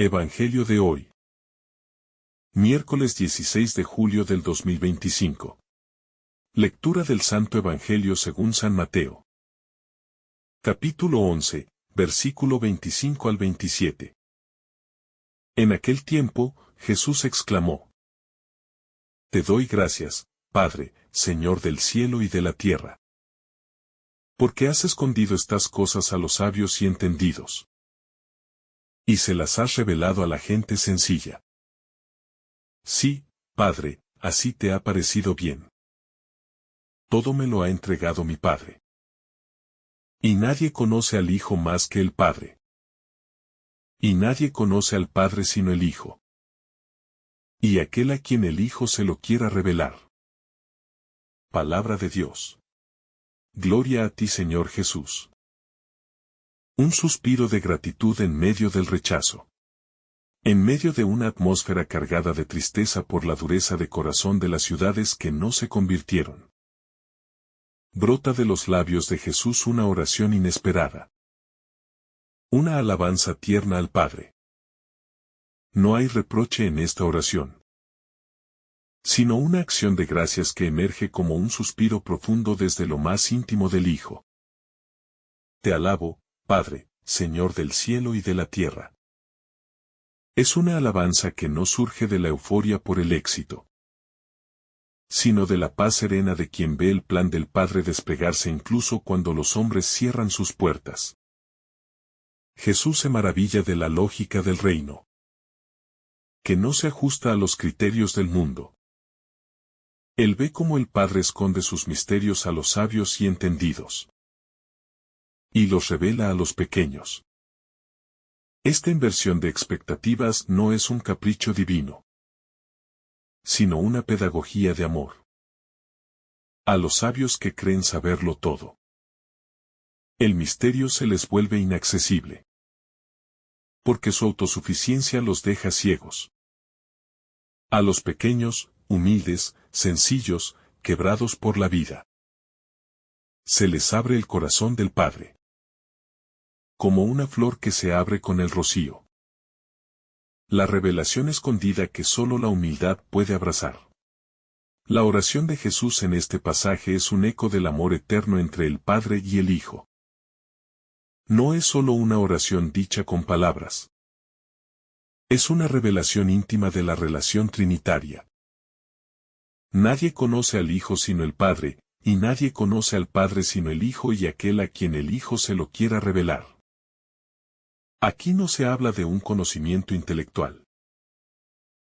Evangelio de hoy. Miércoles 16 de julio del 2025. Lectura del Santo Evangelio según San Mateo. Capítulo 11, versículo 25 al 27. En aquel tiempo, Jesús exclamó: Te doy gracias, Padre, Señor del cielo y de la tierra. Porque has escondido estas cosas a los sabios y entendidos, y se las has revelado a la gente sencilla. Sí, Padre, así te ha parecido bien. Todo me lo ha entregado mi Padre. Y nadie conoce al Hijo más que el Padre. Y nadie conoce al Padre sino el Hijo. Y aquel a quien el Hijo se lo quiera revelar. Palabra de Dios. Gloria a ti, Señor Jesús. Un suspiro de gratitud en medio del rechazo. En medio de una atmósfera cargada de tristeza por la dureza de corazón de las ciudades que no se convirtieron, brota de los labios de Jesús una oración inesperada. Una alabanza tierna al Padre. No hay reproche en esta oración, sino una acción de gracias que emerge como un suspiro profundo desde lo más íntimo del Hijo. Te alabo, Padre, Señor del cielo y de la tierra. Es una alabanza que no surge de la euforia por el éxito, sino de la paz serena de quien ve el plan del Padre desplegarse incluso cuando los hombres cierran sus puertas. Jesús se maravilla de la lógica del reino, que no se ajusta a los criterios del mundo. Él ve cómo el Padre esconde sus misterios a los sabios y entendidos, y los revela a los pequeños. Esta inversión de expectativas no es un capricho divino, sino una pedagogía de amor. A los sabios que creen saberlo todo, el misterio se les vuelve inaccesible, porque su autosuficiencia los deja ciegos. A los pequeños, humildes, sencillos, quebrados por la vida, se les abre el corazón del Padre, como una flor que se abre con el rocío. La revelación escondida que solo la humildad puede abrazar. La oración de Jesús en este pasaje es un eco del amor eterno entre el Padre y el Hijo. No es solo una oración dicha con palabras. Es una revelación íntima de la relación trinitaria. Nadie conoce al Hijo sino el Padre, y nadie conoce al Padre sino el Hijo y aquel a quien el Hijo se lo quiera revelar. Aquí no se habla de un conocimiento intelectual,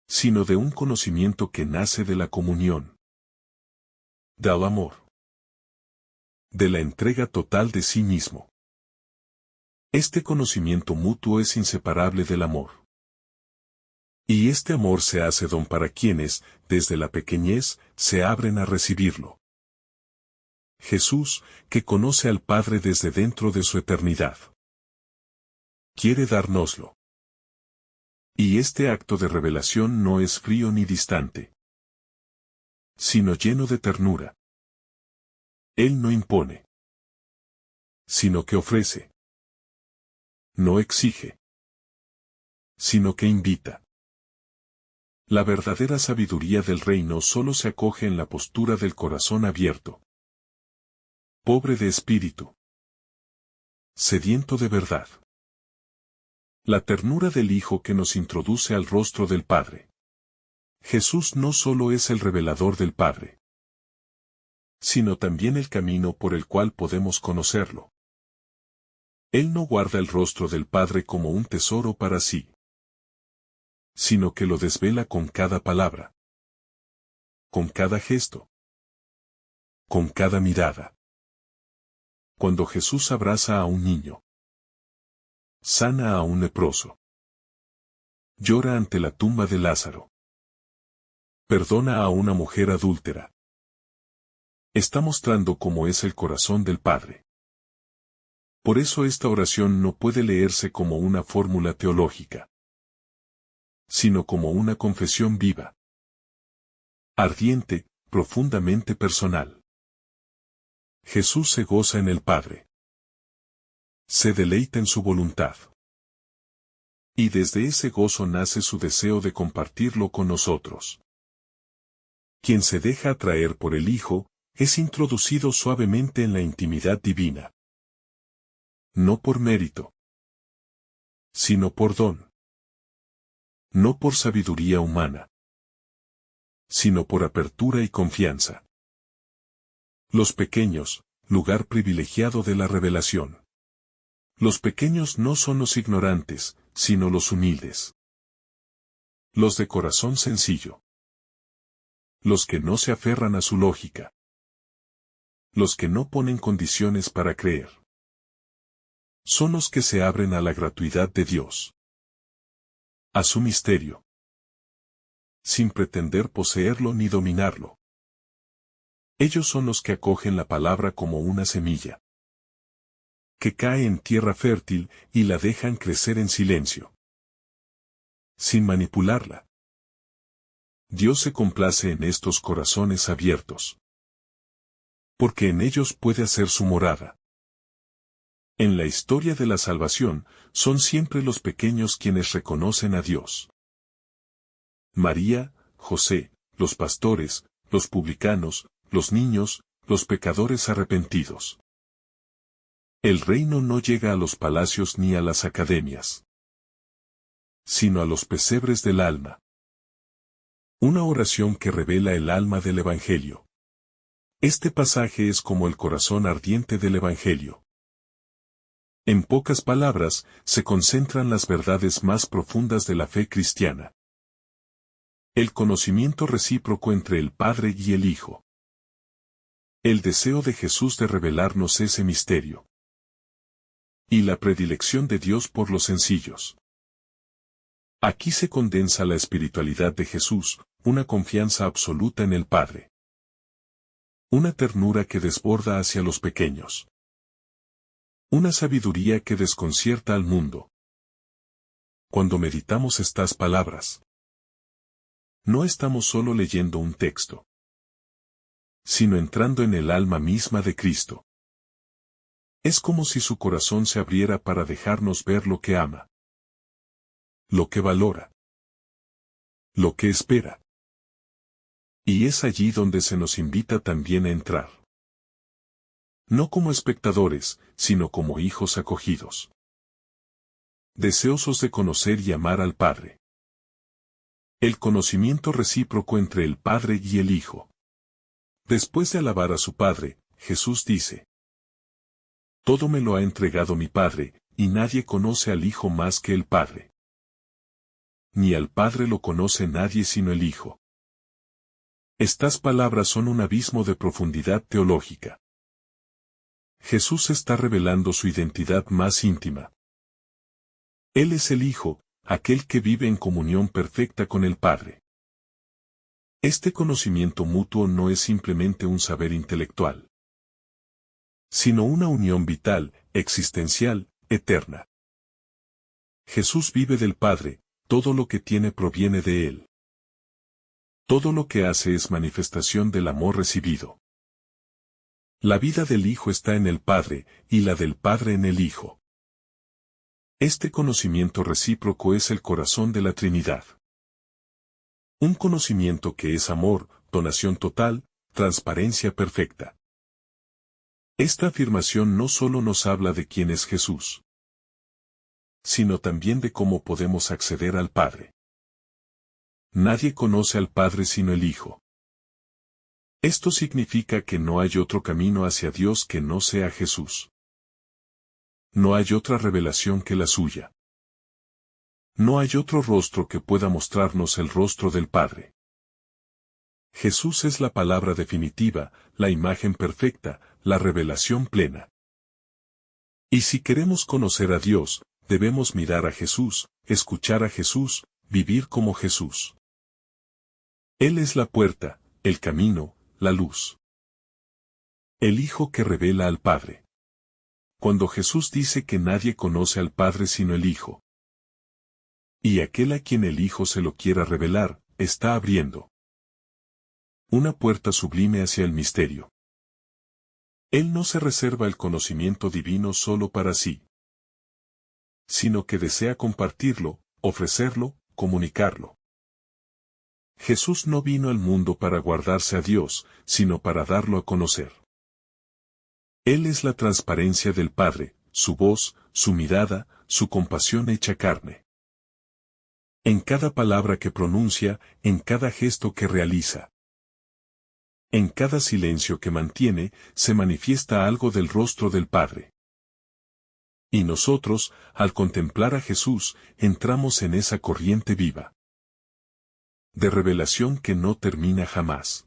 sino de un conocimiento que nace de la comunión, del amor, de la entrega total de sí mismo. Este conocimiento mutuo es inseparable del amor. Y este amor se hace don para quienes, desde la pequeñez, se abren a recibirlo. Jesús, que conoce al Padre desde dentro de su eternidad, quiere dárnoslo. Y este acto de revelación no es frío ni distante, sino lleno de ternura. Él no impone, sino que ofrece. No exige, sino que invita. La verdadera sabiduría del reino solo se acoge en la postura del corazón abierto, pobre de espíritu, sediento de verdad. La ternura del Hijo que nos introduce al rostro del Padre. Jesús no solo es el revelador del Padre, sino también el camino por el cual podemos conocerlo. Él no guarda el rostro del Padre como un tesoro para sí, sino que lo desvela con cada palabra, con cada gesto, con cada mirada. Cuando Jesús abraza a un niño, sana a un leproso, llora ante la tumba de Lázaro, perdona a una mujer adúltera, está mostrando cómo es el corazón del Padre. Por eso esta oración no puede leerse como una fórmula teológica, sino como una confesión viva, ardiente, profundamente personal. Jesús se goza en el Padre, se deleita en su voluntad, Y desde ese gozo nace su deseo de compartirlo con nosotros. Quien se deja atraer por el Hijo, es introducido suavemente en la intimidad divina. No por mérito, sino por don. No por sabiduría humana, sino por apertura y confianza. Los pequeños, lugar privilegiado de la revelación. Los pequeños no son los ignorantes, sino los humildes. Los de corazón sencillo. Los que no se aferran a su lógica. Los que no ponen condiciones para creer. Son los que se abren a la gratuidad de Dios. A su misterio. Sin pretender poseerlo ni dominarlo. Ellos son los que acogen la palabra como una semilla, que cae en tierra fértil y la dejan crecer en silencio, sin manipularla. Dios se complace en estos corazones abiertos, porque en ellos puede hacer su morada. En la historia de la salvación, son siempre los pequeños quienes reconocen a Dios. María, José, los pastores, los publicanos, los niños, los pecadores arrepentidos. El reino no llega a los palacios ni a las academias, sino a los pesebres del alma. Una oración que revela el alma del Evangelio. Este pasaje es como el corazón ardiente del Evangelio. En pocas palabras, se concentran las verdades más profundas de la fe cristiana. El conocimiento recíproco entre el Padre y el Hijo. El deseo de Jesús de revelarnos ese misterio. Y la predilección de Dios por los sencillos. Aquí se condensa la espiritualidad de Jesús, una confianza absoluta en el Padre. Una ternura que desborda hacia los pequeños. Una sabiduría que desconcierta al mundo. Cuando meditamos estas palabras, no estamos solo leyendo un texto, sino entrando en el alma misma de Cristo. Es como si su corazón se abriera para dejarnos ver lo que ama, lo que valora, lo que espera. Y es allí donde se nos invita también a entrar. No como espectadores, sino como hijos acogidos. Deseosos de conocer y amar al Padre. El conocimiento recíproco entre el Padre y el Hijo. Después de alabar a su Padre, Jesús dice: Todo me lo ha entregado mi Padre, y nadie conoce al Hijo más que el Padre. Ni al Padre lo conoce nadie sino el Hijo. Estas palabras son un abismo de profundidad teológica. Jesús está revelando su identidad más íntima. Él es el Hijo, aquel que vive en comunión perfecta con el Padre. Este conocimiento mutuo no es simplemente un saber intelectual, sino una unión vital, existencial, eterna. Jesús vive del Padre, todo lo que tiene proviene de Él. Todo lo que hace es manifestación del amor recibido. La vida del Hijo está en el Padre, y la del Padre en el Hijo. Este conocimiento recíproco es el corazón de la Trinidad. Un conocimiento que es amor, donación total, transparencia perfecta. Esta afirmación no solo nos habla de quién es Jesús, sino también de cómo podemos acceder al Padre. Nadie conoce al Padre sino el Hijo. Esto significa que no hay otro camino hacia Dios que no sea Jesús. No hay otra revelación que la suya. No hay otro rostro que pueda mostrarnos el rostro del Padre. Jesús es la palabra definitiva, la imagen perfecta, la revelación plena. Y si queremos conocer a Dios, debemos mirar a Jesús, escuchar a Jesús, vivir como Jesús. Él es la puerta, el camino, la luz. El Hijo que revela al Padre. Cuando Jesús dice que nadie conoce al Padre sino el Hijo, y aquel a quien el Hijo se lo quiera revelar, está abriendo una puerta sublime hacia el misterio. Él no se reserva el conocimiento divino solo para sí, sino que desea compartirlo, ofrecerlo, comunicarlo. Jesús no vino al mundo para guardarse a Dios, sino para darlo a conocer. Él es la transparencia del Padre, su voz, su mirada, su compasión hecha carne. En cada palabra que pronuncia, en cada gesto que realiza. En cada silencio que mantiene, se manifiesta algo del rostro del Padre. Y nosotros, al contemplar a Jesús, entramos en esa corriente viva de revelación que no termina jamás.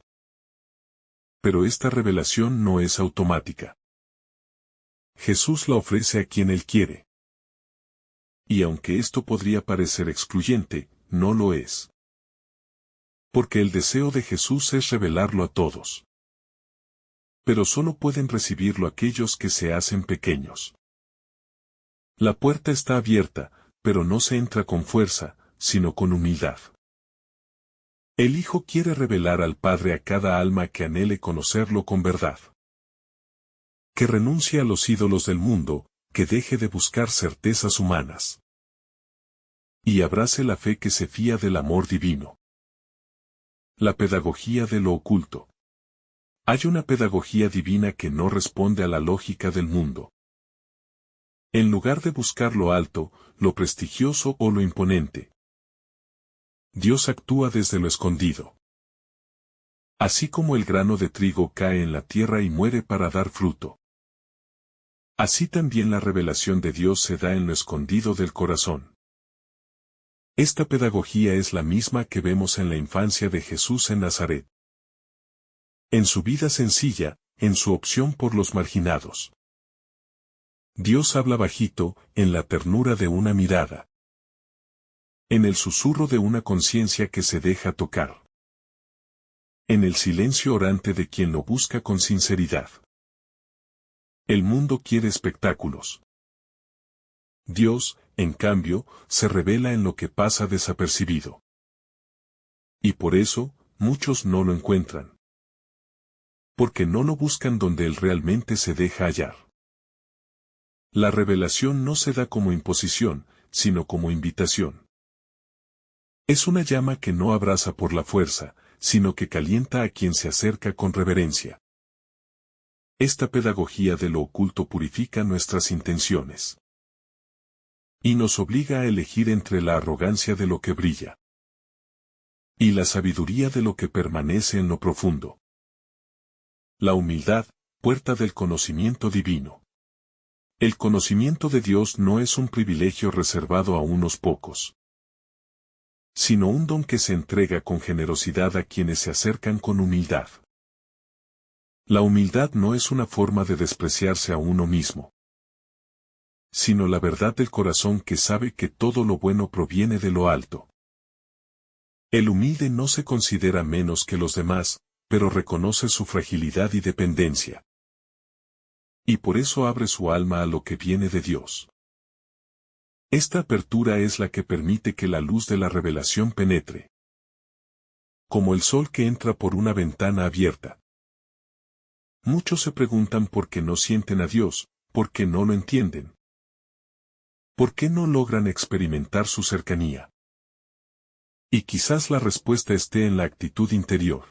Pero esta revelación no es automática. Jesús la ofrece a quien Él quiere. Y aunque esto podría parecer excluyente, no lo es. Porque el deseo de Jesús es revelarlo a todos. Pero solo pueden recibirlo aquellos que se hacen pequeños. La puerta está abierta, pero no se entra con fuerza, sino con humildad. El Hijo quiere revelar al Padre a cada alma que anhele conocerlo con verdad. Que renuncie a los ídolos del mundo, que deje de buscar certezas humanas. Y abrace la fe que se fía del amor divino. La pedagogía de lo oculto. Hay una pedagogía divina que no responde a la lógica del mundo. En lugar de buscar lo alto, lo prestigioso o lo imponente, Dios actúa desde lo escondido. Así como el grano de trigo cae en la tierra y muere para dar fruto. Así también la revelación de Dios se da en lo escondido del corazón. Esta pedagogía es la misma que vemos en la infancia de Jesús en Nazaret. En su vida sencilla, en su opción por los marginados. Dios habla bajito, en la ternura de una mirada. En el susurro de una conciencia que se deja tocar. En el silencio orante de quien lo busca con sinceridad. El mundo quiere espectáculos. Dios, en cambio, se revela en lo que pasa desapercibido. Y por eso, muchos no lo encuentran. Porque no lo buscan donde Él realmente se deja hallar. La revelación no se da como imposición, sino como invitación. Es una llama que no abraza por la fuerza, sino que calienta a quien se acerca con reverencia. Esta pedagogía de lo oculto purifica nuestras intenciones. Y nos obliga a elegir entre la arrogancia de lo que brilla. Y la sabiduría de lo que permanece en lo profundo. La humildad, puerta del conocimiento divino. El conocimiento de Dios no es un privilegio reservado a unos pocos, sino un don que se entrega con generosidad a quienes se acercan con humildad. La humildad no es una forma de despreciarse a uno mismo, sino la verdad del corazón que sabe que todo lo bueno proviene de lo alto. El humilde no se considera menos que los demás, pero reconoce su fragilidad y dependencia. Y por eso abre su alma a lo que viene de Dios. Esta apertura es la que permite que la luz de la revelación penetre. Como el sol que entra por una ventana abierta. Muchos se preguntan por qué no sienten a Dios, por qué no lo entienden. ¿Por qué no logran experimentar su cercanía? Y quizás la respuesta esté en la actitud interior.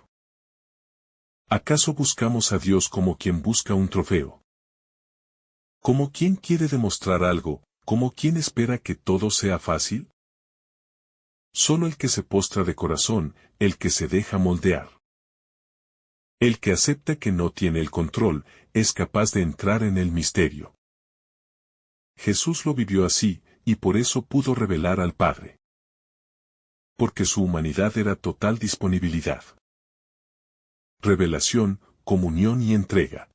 ¿Acaso buscamos a Dios como quien busca un trofeo? ¿Como quien quiere demostrar algo? ¿Como quien espera que todo sea fácil? Solo el que se postra de corazón, el que se deja moldear. El que acepta que no tiene el control, es capaz de entrar en el misterio. Jesús lo vivió así, y por eso pudo revelar al Padre. Porque su humanidad era total disponibilidad. Revelación, comunión y entrega.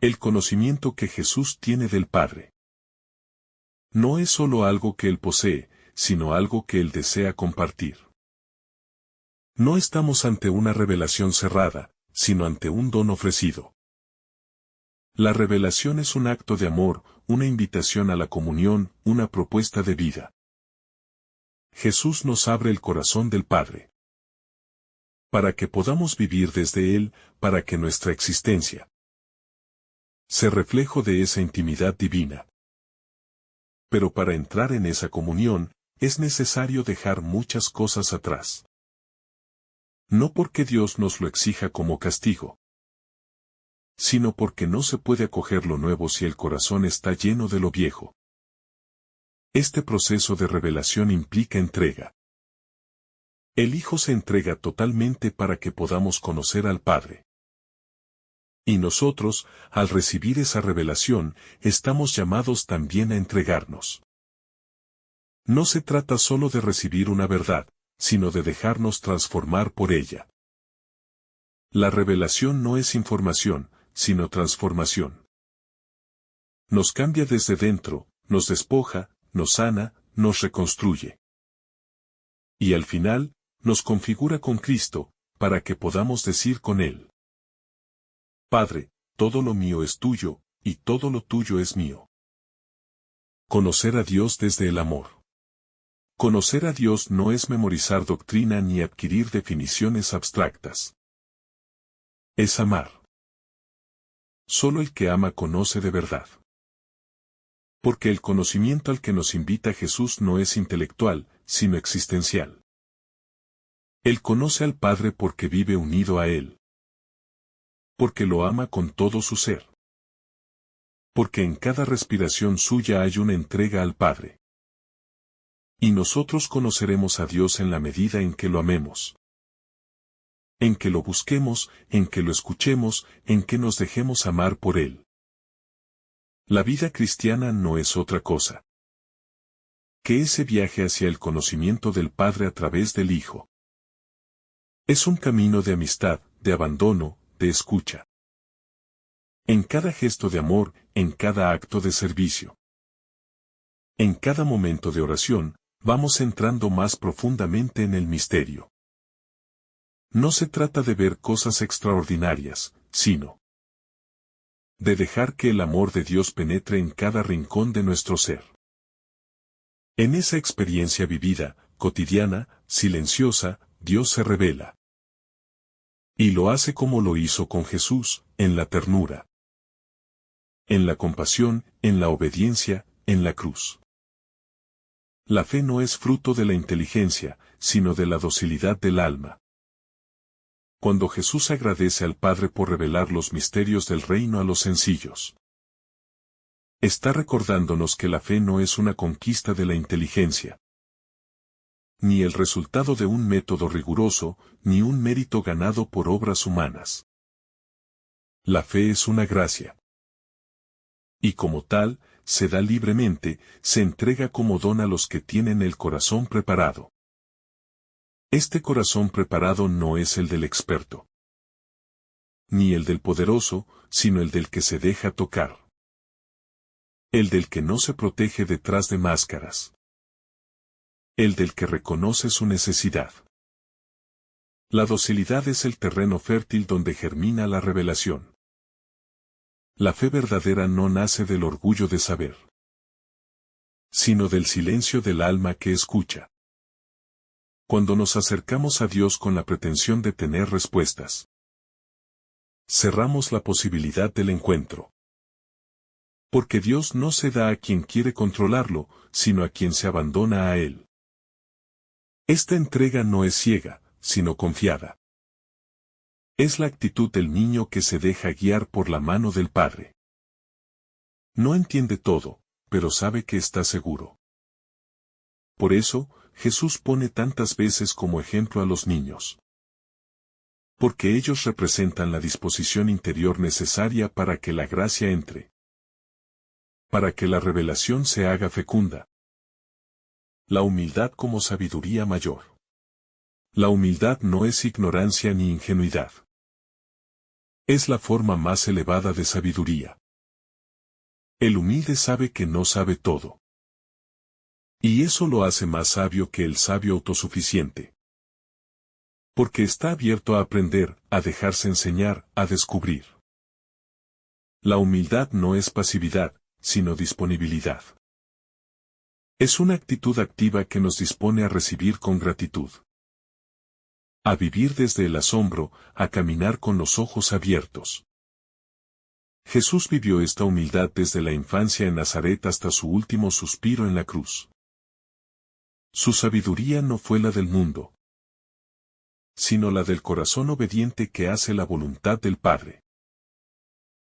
El conocimiento que Jesús tiene del Padre. No es solo algo que Él posee, sino algo que Él desea compartir. No estamos ante una revelación cerrada, sino ante un don ofrecido. La revelación es un acto de amor, una invitación a la comunión, una propuesta de vida. Jesús nos abre el corazón del Padre. Para que podamos vivir desde Él, para que nuestra existencia sea reflejo de esa intimidad divina. Pero para entrar en esa comunión, es necesario dejar muchas cosas atrás. No porque Dios nos lo exija como castigo, sino porque no se puede acoger lo nuevo si el corazón está lleno de lo viejo. Este proceso de revelación implica entrega. El Hijo se entrega totalmente para que podamos conocer al Padre. Y nosotros, al recibir esa revelación, estamos llamados también a entregarnos. No se trata solo de recibir una verdad, sino de dejarnos transformar por ella. La revelación no es información, sino transformación. Nos cambia desde dentro, nos despoja, nos sana, nos reconstruye. Y al final, nos configura con Cristo, para que podamos decir con Él: Padre, todo lo mío es tuyo, y todo lo tuyo es mío. Conocer a Dios desde el amor. Conocer a Dios no es memorizar doctrina ni adquirir definiciones abstractas. Es amar. Solo el que ama conoce de verdad. Porque el conocimiento al que nos invita Jesús no es intelectual, sino existencial. Él conoce al Padre porque vive unido a Él. Porque lo ama con todo su ser. Porque en cada respiración suya hay una entrega al Padre. Y nosotros conoceremos a Dios en la medida en que lo amemos. En que lo busquemos, en que lo escuchemos, en que nos dejemos amar por Él. La vida cristiana no es otra cosa que ese viaje hacia el conocimiento del Padre a través del Hijo. Es un camino de amistad, de abandono, de escucha. En cada gesto de amor, en cada acto de servicio. En cada momento de oración, vamos entrando más profundamente en el misterio. No se trata de ver cosas extraordinarias, sino de dejar que el amor de Dios penetre en cada rincón de nuestro ser. En esa experiencia vivida, cotidiana, silenciosa, Dios se revela. Y lo hace como lo hizo con Jesús, en la ternura, en la compasión, en la obediencia, en la cruz. La fe no es fruto de la inteligencia, sino de la docilidad del alma. Cuando Jesús agradece al Padre por revelar los misterios del reino a los sencillos, está recordándonos que la fe no es una conquista de la inteligencia, ni el resultado de un método riguroso, ni un mérito ganado por obras humanas. La fe es una gracia. Y como tal, se da libremente, se entrega como don a los que tienen el corazón preparado. Este corazón preparado no es el del experto, ni el del poderoso, sino el del que se deja tocar. El del que no se protege detrás de máscaras. El del que reconoce su necesidad. La docilidad es el terreno fértil donde germina la revelación. La fe verdadera no nace del orgullo de saber, sino del silencio del alma que escucha. Cuando nos acercamos a Dios con la pretensión de tener respuestas, cerramos la posibilidad del encuentro. Porque Dios no se da a quien quiere controlarlo, sino a quien se abandona a Él. Esta entrega no es ciega, sino confiada. Es la actitud del niño que se deja guiar por la mano del Padre. No entiende todo, pero sabe que está seguro. Por eso, Jesús pone tantas veces como ejemplo a los niños. Porque ellos representan la disposición interior necesaria para que la gracia entre. Para que la revelación se haga fecunda. La humildad como sabiduría mayor. La humildad no es ignorancia ni ingenuidad. Es la forma más elevada de sabiduría. El humilde sabe que no sabe todo. Y eso lo hace más sabio que el sabio autosuficiente. Porque está abierto a aprender, a dejarse enseñar, a descubrir. La humildad no es pasividad, sino disponibilidad. Es una actitud activa que nos dispone a recibir con gratitud. A vivir desde el asombro, a caminar con los ojos abiertos. Jesús vivió esta humildad desde la infancia en Nazaret hasta su último suspiro en la cruz. Su sabiduría no fue la del mundo, sino la del corazón obediente que hace la voluntad del Padre.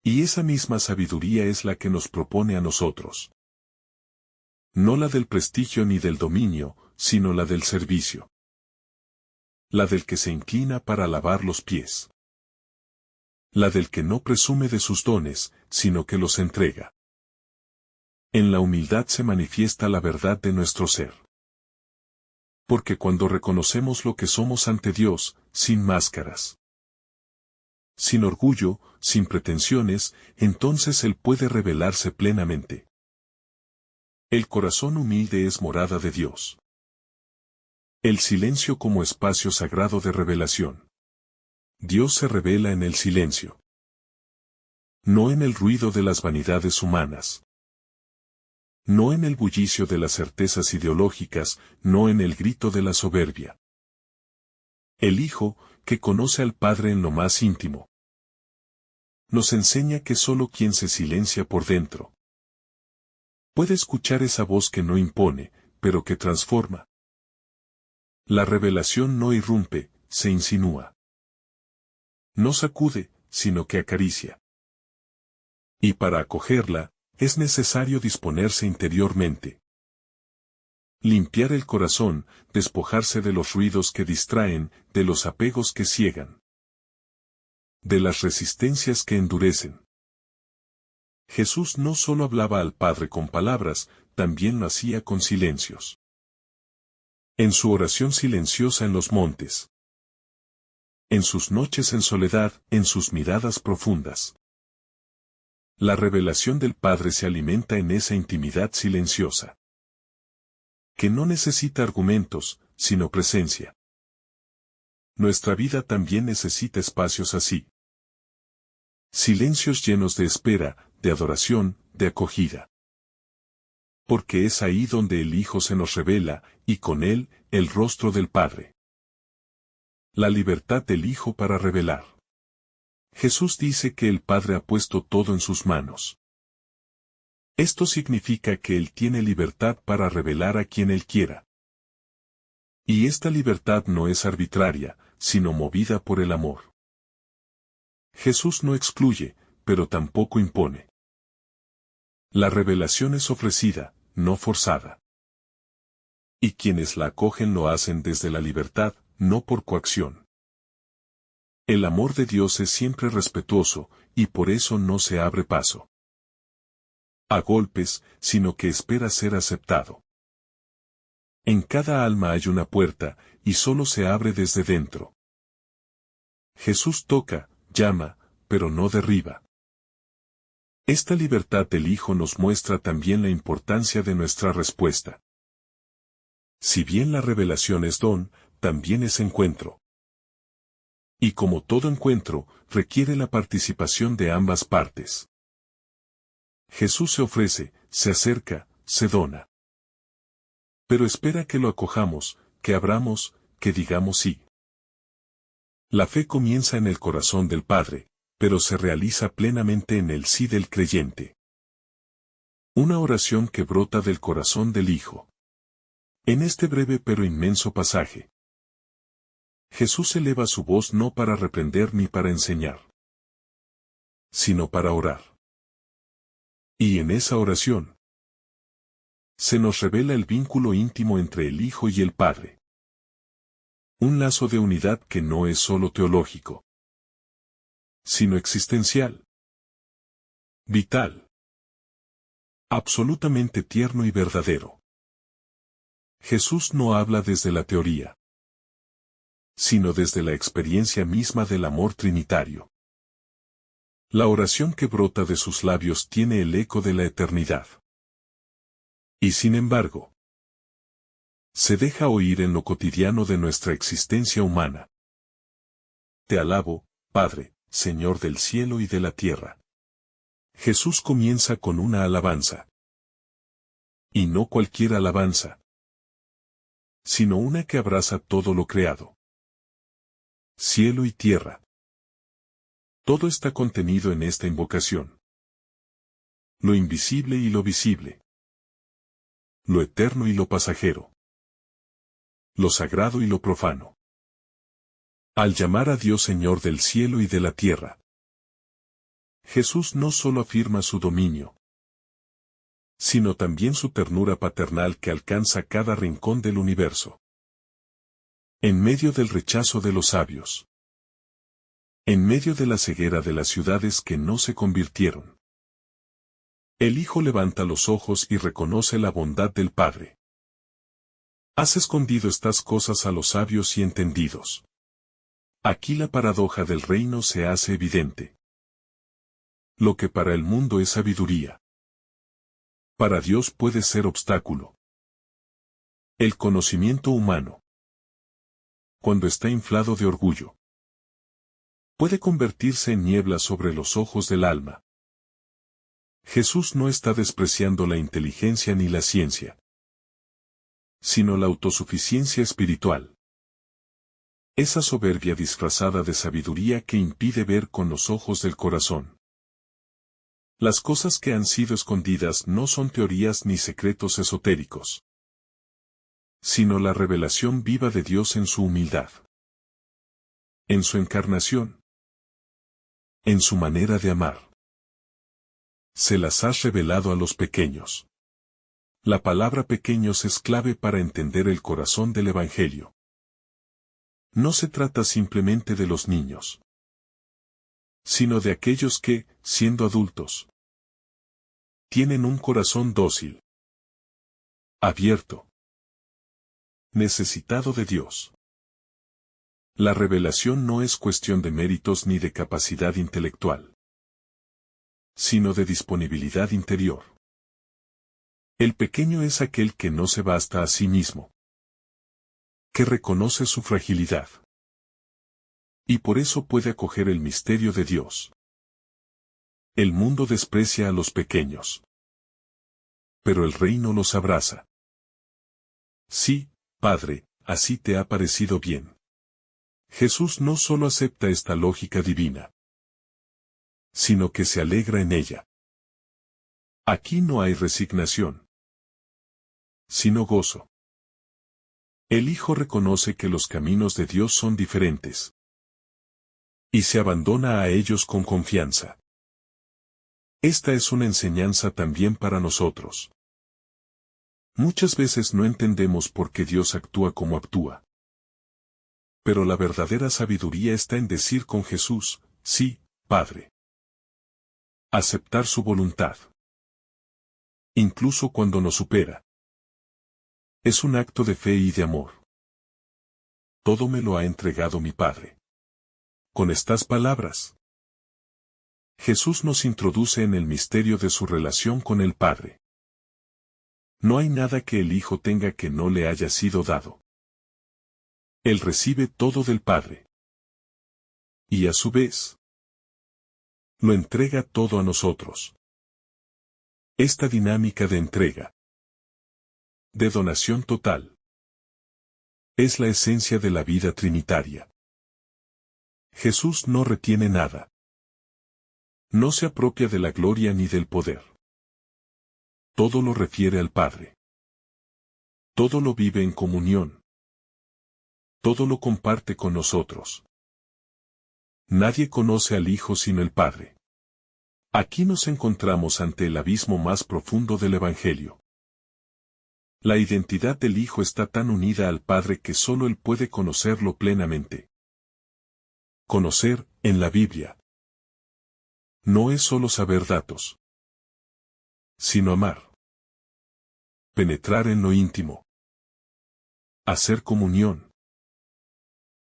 Y esa misma sabiduría es la que nos propone a nosotros. No la del prestigio ni del dominio, sino la del servicio. La del que se inclina para lavar los pies. La del que no presume de sus dones, sino que los entrega. En la humildad se manifiesta la verdad de nuestro ser. Porque cuando reconocemos lo que somos ante Dios, sin máscaras, sin orgullo, sin pretensiones, entonces Él puede revelarse plenamente. El corazón humilde es morada de Dios. El silencio como espacio sagrado de revelación. Dios se revela en el silencio. No en el ruido de las vanidades humanas. No en el bullicio de las certezas ideológicas, no en el grito de la soberbia. El Hijo, que conoce al Padre en lo más íntimo, nos enseña que solo quien se silencia por dentro puede escuchar esa voz que no impone, pero que transforma. La revelación no irrumpe, se insinúa. No sacude, sino que acaricia. Y para acogerla, es necesario disponerse interiormente. Limpiar el corazón, despojarse de los ruidos que distraen, de los apegos que ciegan, de las resistencias que endurecen. Jesús no solo hablaba al Padre con palabras, también lo hacía con silencios. En su oración silenciosa en los montes. En sus noches en soledad, en sus miradas profundas. La revelación del Padre se alimenta en esa intimidad silenciosa, que no necesita argumentos, sino presencia. Nuestra vida también necesita espacios así. Silencios llenos de espera, de adoración, de acogida. Porque es ahí donde el Hijo se nos revela, y con él, el rostro del Padre. La libertad del Hijo para revelar. Jesús dice que el Padre ha puesto todo en sus manos. Esto significa que Él tiene libertad para revelar a quien Él quiera. Y esta libertad no es arbitraria, sino movida por el amor. Jesús no excluye, pero tampoco impone. La revelación es ofrecida, no forzada. Y quienes la acogen lo hacen desde la libertad, no por coacción. El amor de Dios es siempre respetuoso, y por eso no se abre paso a golpes, sino que espera ser aceptado. En cada alma hay una puerta, y solo se abre desde dentro. Jesús toca, llama, pero no derriba. Esta libertad del Hijo nos muestra también la importancia de nuestra respuesta. Si bien la revelación es don, también es encuentro. Y como todo encuentro, requiere la participación de ambas partes. Jesús se ofrece, se acerca, se dona. Pero espera que lo acojamos, que abramos, que digamos sí. La fe comienza en el corazón del Padre, pero se realiza plenamente en el sí del creyente. Una oración que brota del corazón del Hijo. En este breve pero inmenso pasaje, Jesús eleva su voz no para reprender ni para enseñar, sino para orar. Y en esa oración, se nos revela el vínculo íntimo entre el Hijo y el Padre. Un lazo de unidad que no es solo teológico, sino existencial, vital, absolutamente tierno y verdadero. Jesús no habla desde la teoría, sino desde la experiencia misma del amor trinitario. La oración que brota de sus labios tiene el eco de la eternidad. Y sin embargo, se deja oír en lo cotidiano de nuestra existencia humana. Te alabo, Padre, Señor del cielo y de la tierra. Jesús comienza con una alabanza. Y no cualquier alabanza, sino una que abraza todo lo creado. Cielo y tierra. Todo está contenido en esta invocación. Lo invisible y lo visible. Lo eterno y lo pasajero. lo sagrado y lo profano. Al llamar a Dios Señor del cielo y de la tierra, Jesús no solo afirma su dominio, sino también su ternura paternal que alcanza cada rincón del universo. En medio del rechazo de los sabios, en medio de la ceguera de las ciudades que no se convirtieron, el Hijo levanta los ojos y reconoce la bondad del Padre. Has escondido estas cosas a los sabios y entendidos. Aquí la paradoja del reino se hace evidente. Lo que para el mundo es sabiduría, para Dios puede ser obstáculo. El conocimiento humano, cuando está inflado de orgullo, puede convertirse en niebla sobre los ojos del alma. Jesús no está despreciando la inteligencia ni la ciencia, sino la autosuficiencia espiritual. Esa soberbia disfrazada de sabiduría que impide ver con los ojos del corazón. Las cosas que han sido escondidas no son teorías ni secretos esotéricos, sino la revelación viva de Dios en su humildad, en su encarnación, en su manera de amar. Se las has revelado a los pequeños. La palabra pequeños es clave para entender el corazón del Evangelio. No se trata simplemente de los niños, sino de aquellos que, siendo adultos, tienen un corazón dócil, abierto, necesitado de Dios. La revelación no es cuestión de méritos ni de capacidad intelectual, sino de disponibilidad interior. El pequeño es aquel que no se basta a sí mismo, que reconoce su fragilidad, y por eso puede acoger el misterio de Dios. El mundo desprecia a los pequeños, pero el reino los abraza. Sí, Padre, así te ha parecido bien. Jesús no solo acepta esta lógica divina, sino que se alegra en ella. Aquí no hay resignación, sino gozo. El Hijo reconoce que los caminos de Dios son diferentes, y se abandona a ellos con confianza. Esta es una enseñanza también para nosotros. Muchas veces no entendemos por qué Dios actúa como actúa. Pero la verdadera sabiduría está en decir con Jesús, sí, Padre. Aceptar su voluntad, incluso cuando nos supera. Es un acto de fe y de amor. Todo me lo ha entregado mi Padre. Con estas palabras, Jesús nos introduce en el misterio de su relación con el Padre. No hay nada que el Hijo tenga que no le haya sido dado. Él recibe todo del Padre. Y a su vez, lo entrega todo a nosotros. Esta dinámica de entrega, de donación total, es la esencia de la vida trinitaria. Jesús no retiene nada. No se apropia de la gloria ni del poder. Todo lo refiere al Padre. Todo lo vive en comunión. Todo lo comparte con nosotros. Nadie conoce al Hijo sino el Padre. Aquí nos encontramos ante el abismo más profundo del Evangelio. La identidad del Hijo está tan unida al Padre que solo Él puede conocerlo plenamente. Conocer, en la Biblia, no es solo saber datos, sino amar. Penetrar en lo íntimo. Hacer comunión.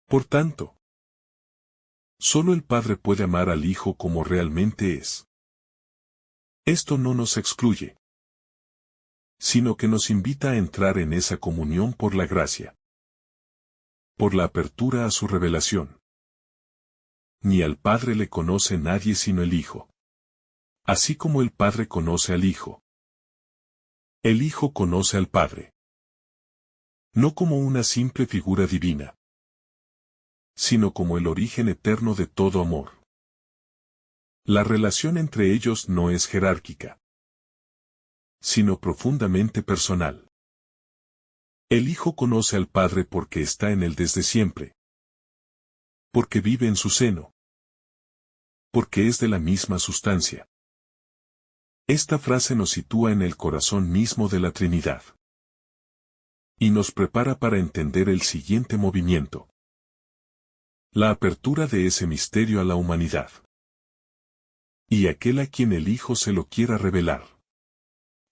Por tanto, solo el Padre puede amar al Hijo como realmente es. Esto no nos excluye, sino que nos invita a entrar en esa comunión por la gracia, por la apertura a su revelación. Ni al Padre le conoce nadie sino el Hijo. Así como el Padre conoce al Hijo, el Hijo conoce al Padre. No como una simple figura divina, sino como el origen eterno de todo amor. La relación entre ellos no es jerárquica, sino profundamente personal. El Hijo conoce al Padre porque está en él desde siempre. Porque vive en su seno. Porque es de la misma sustancia. Esta frase nos sitúa en el corazón mismo de la Trinidad. Y nos prepara para entender el siguiente movimiento. La apertura de ese misterio a la humanidad. Y aquel a quien el Hijo se lo quiera revelar.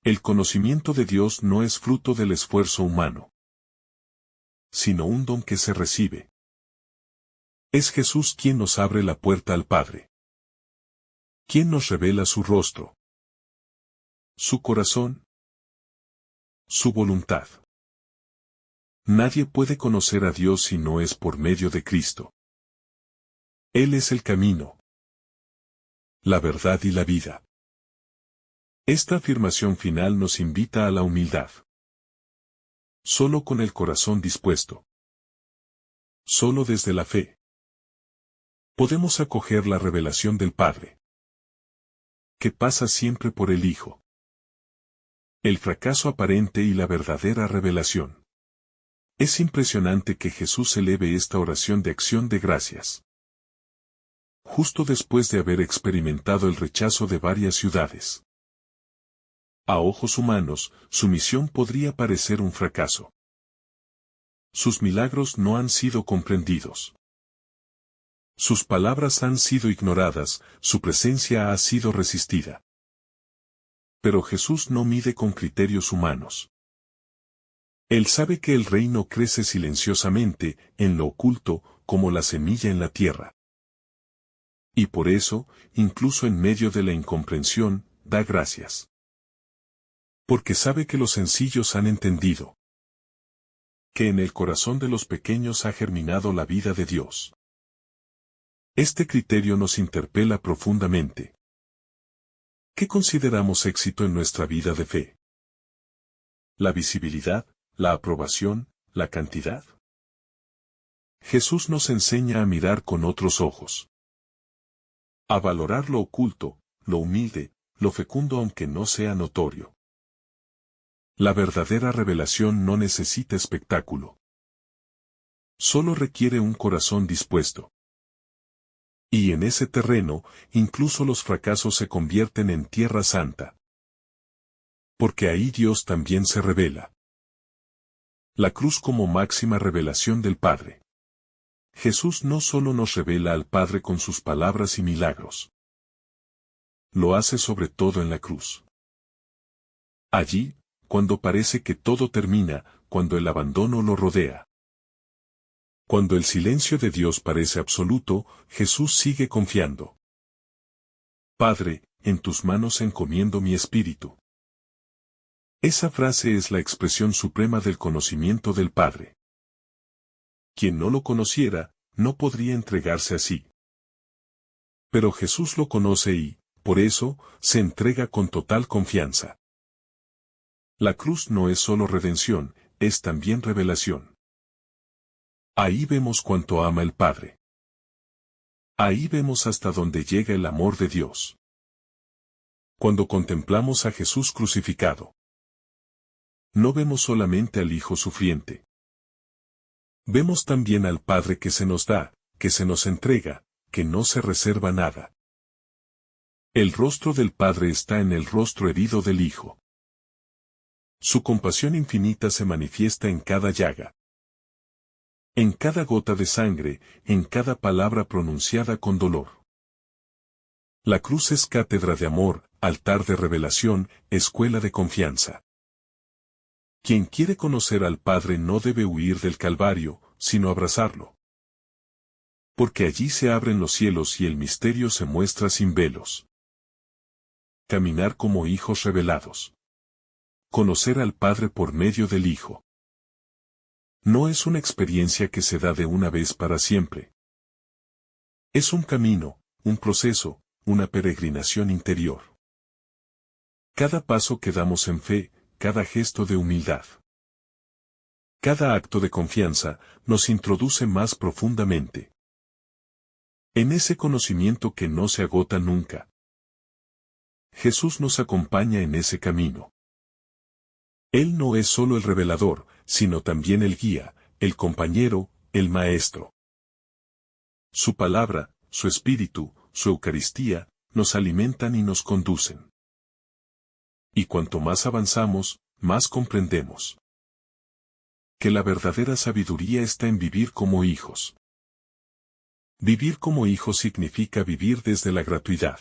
El conocimiento de Dios no es fruto del esfuerzo humano, sino un don que se recibe. Es Jesús quien nos abre la puerta al Padre. Quien nos revela su rostro, su corazón, su voluntad. Nadie puede conocer a Dios si no es por medio de Cristo. Él es el camino, la verdad y la vida. Esta afirmación final nos invita a la humildad. Solo con el corazón dispuesto. Solo desde la fe. Podemos acoger la revelación del Padre, que pasa siempre por el Hijo. El fracaso aparente y la verdadera revelación. Es impresionante que Jesús eleve esta oración de acción de gracias. Justo después de haber experimentado el rechazo de varias ciudades. A ojos humanos, su misión podría parecer un fracaso. Sus milagros no han sido comprendidos. Sus palabras han sido ignoradas, su presencia ha sido resistida. Pero Jesús no mide con criterios humanos. Él sabe que el reino crece silenciosamente, en lo oculto, como la semilla en la tierra. Y por eso, incluso en medio de la incomprensión, da gracias. Porque sabe que los sencillos han entendido. Que en el corazón de los pequeños ha germinado la vida de Dios. Este criterio nos interpela profundamente. ¿Qué consideramos éxito en nuestra vida de fe? ¿La visibilidad, la aprobación, la cantidad? Jesús nos enseña a mirar con otros ojos. A valorar lo oculto, lo humilde, lo fecundo aunque no sea notorio. La verdadera revelación no necesita espectáculo. Solo requiere un corazón dispuesto. Y en ese terreno, incluso los fracasos se convierten en tierra santa. Porque ahí Dios también se revela. La cruz como máxima revelación del Padre. Jesús no solo nos revela al Padre con sus palabras y milagros. Lo hace sobre todo en la cruz. Allí, cuando parece que todo termina, cuando el abandono lo rodea. Cuando el silencio de Dios parece absoluto, Jesús sigue confiando. Padre, en tus manos encomiendo mi espíritu. Esa frase es la expresión suprema del conocimiento del Padre. Quien no lo conociera, no podría entregarse así. Pero Jesús lo conoce y, por eso, se entrega con total confianza. La cruz no es solo redención, es también revelación. Ahí vemos cuánto ama el Padre. Ahí vemos hasta dónde llega el amor de Dios. Cuando contemplamos a Jesús crucificado, no vemos solamente al Hijo sufriente. Vemos también al Padre que se nos da, que se nos entrega, que no se reserva nada. El rostro del Padre está en el rostro herido del Hijo. Su compasión infinita se manifiesta en cada llaga. En cada gota de sangre, en cada palabra pronunciada con dolor. La cruz es cátedra de amor, altar de revelación, escuela de confianza. Quien quiere conocer al Padre no debe huir del Calvario, sino abrazarlo. Porque allí se abren los cielos y el misterio se muestra sin velos. Caminar como hijos revelados. Conocer al Padre por medio del Hijo. No es una experiencia que se da de una vez para siempre. Es un camino, un proceso, una peregrinación interior. Cada paso que damos en fe, cada gesto de humildad. Cada acto de confianza, nos introduce más profundamente. En ese conocimiento que no se agota nunca. Jesús nos acompaña en ese camino. Él no es solo el revelador, sino también el guía, el compañero, el maestro. Su palabra, su espíritu, su Eucaristía, nos alimentan y nos conducen. Y cuanto más avanzamos, más comprendemos que la verdadera sabiduría está en vivir como hijos. Vivir como hijos significa vivir desde la gratuidad,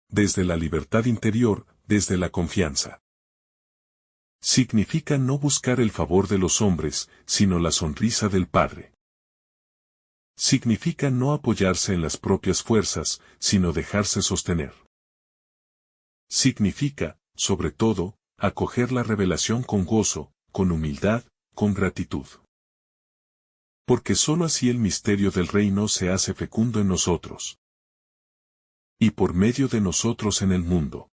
desde la libertad interior, desde la confianza. Significa no buscar el favor de los hombres, sino la sonrisa del Padre. Significa no apoyarse en las propias fuerzas, sino dejarse sostener. Significa, sobre todo, acoger la revelación con gozo, con humildad, con gratitud. Porque sólo así el misterio del reino se hace fecundo en nosotros. Y por medio de nosotros en el mundo.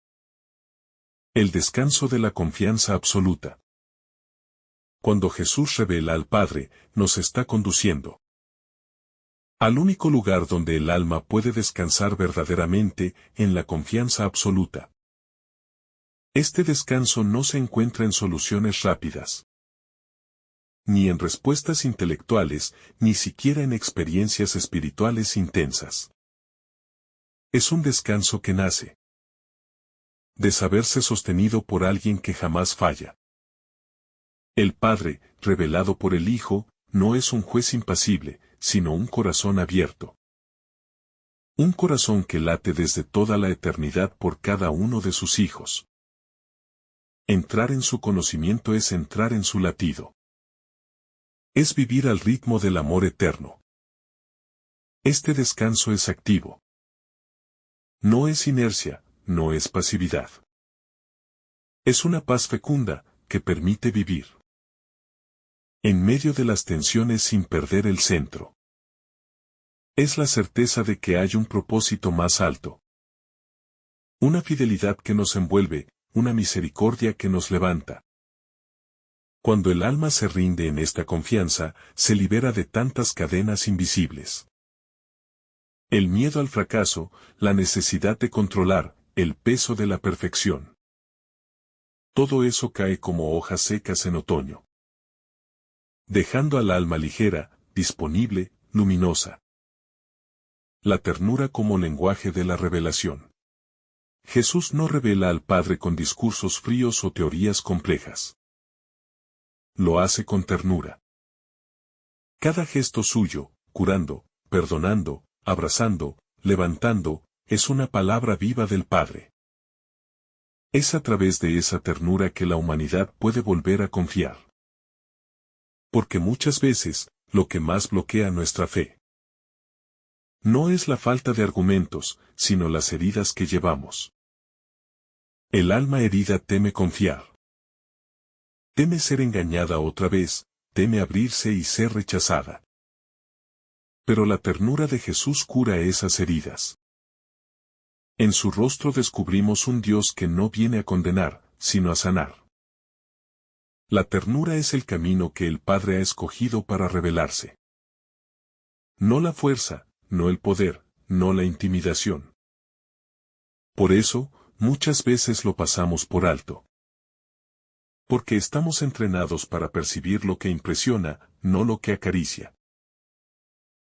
El descanso de la confianza absoluta. Cuando Jesús revela al Padre, nos está conduciendo al único lugar donde el alma puede descansar verdaderamente, en la confianza absoluta. Este descanso no se encuentra en soluciones rápidas, ni en respuestas intelectuales, ni siquiera en experiencias espirituales intensas. Es un descanso que nace de saberse sostenido por alguien que jamás falla. El Padre, revelado por el Hijo, no es un juez impasible, sino un corazón abierto. Un corazón que late desde toda la eternidad por cada uno de sus hijos. Entrar en su conocimiento es entrar en su latido. Es vivir al ritmo del amor eterno. Este descanso es activo. No es inercia, no es pasividad. Es una paz fecunda, que permite vivir en medio de las tensiones sin perder el centro. Es la certeza de que hay un propósito más alto. Una fidelidad que nos envuelve, una misericordia que nos levanta. Cuando el alma se rinde en esta confianza, se libera de tantas cadenas invisibles. El miedo al fracaso, la necesidad de controlar, el peso de la perfección. Todo eso cae como hojas secas en otoño, dejando al alma ligera, disponible, luminosa. La ternura como lenguaje de la revelación. Jesús no revela al Padre con discursos fríos o teorías complejas. Lo hace con ternura. Cada gesto suyo, curando, perdonando, abrazando, levantando, es una palabra viva del Padre. Es a través de esa ternura que la humanidad puede volver a confiar. Porque muchas veces, lo que más bloquea nuestra fe no es la falta de argumentos, sino las heridas que llevamos. El alma herida teme confiar. Teme ser engañada otra vez, teme abrirse y ser rechazada. Pero la ternura de Jesús cura esas heridas. En su rostro descubrimos un Dios que no viene a condenar, sino a sanar. La ternura es el camino que el Padre ha escogido para revelarse. No la fuerza, no el poder, no la intimidación. Por eso, muchas veces lo pasamos por alto. Porque estamos entrenados para percibir lo que impresiona, no lo que acaricia.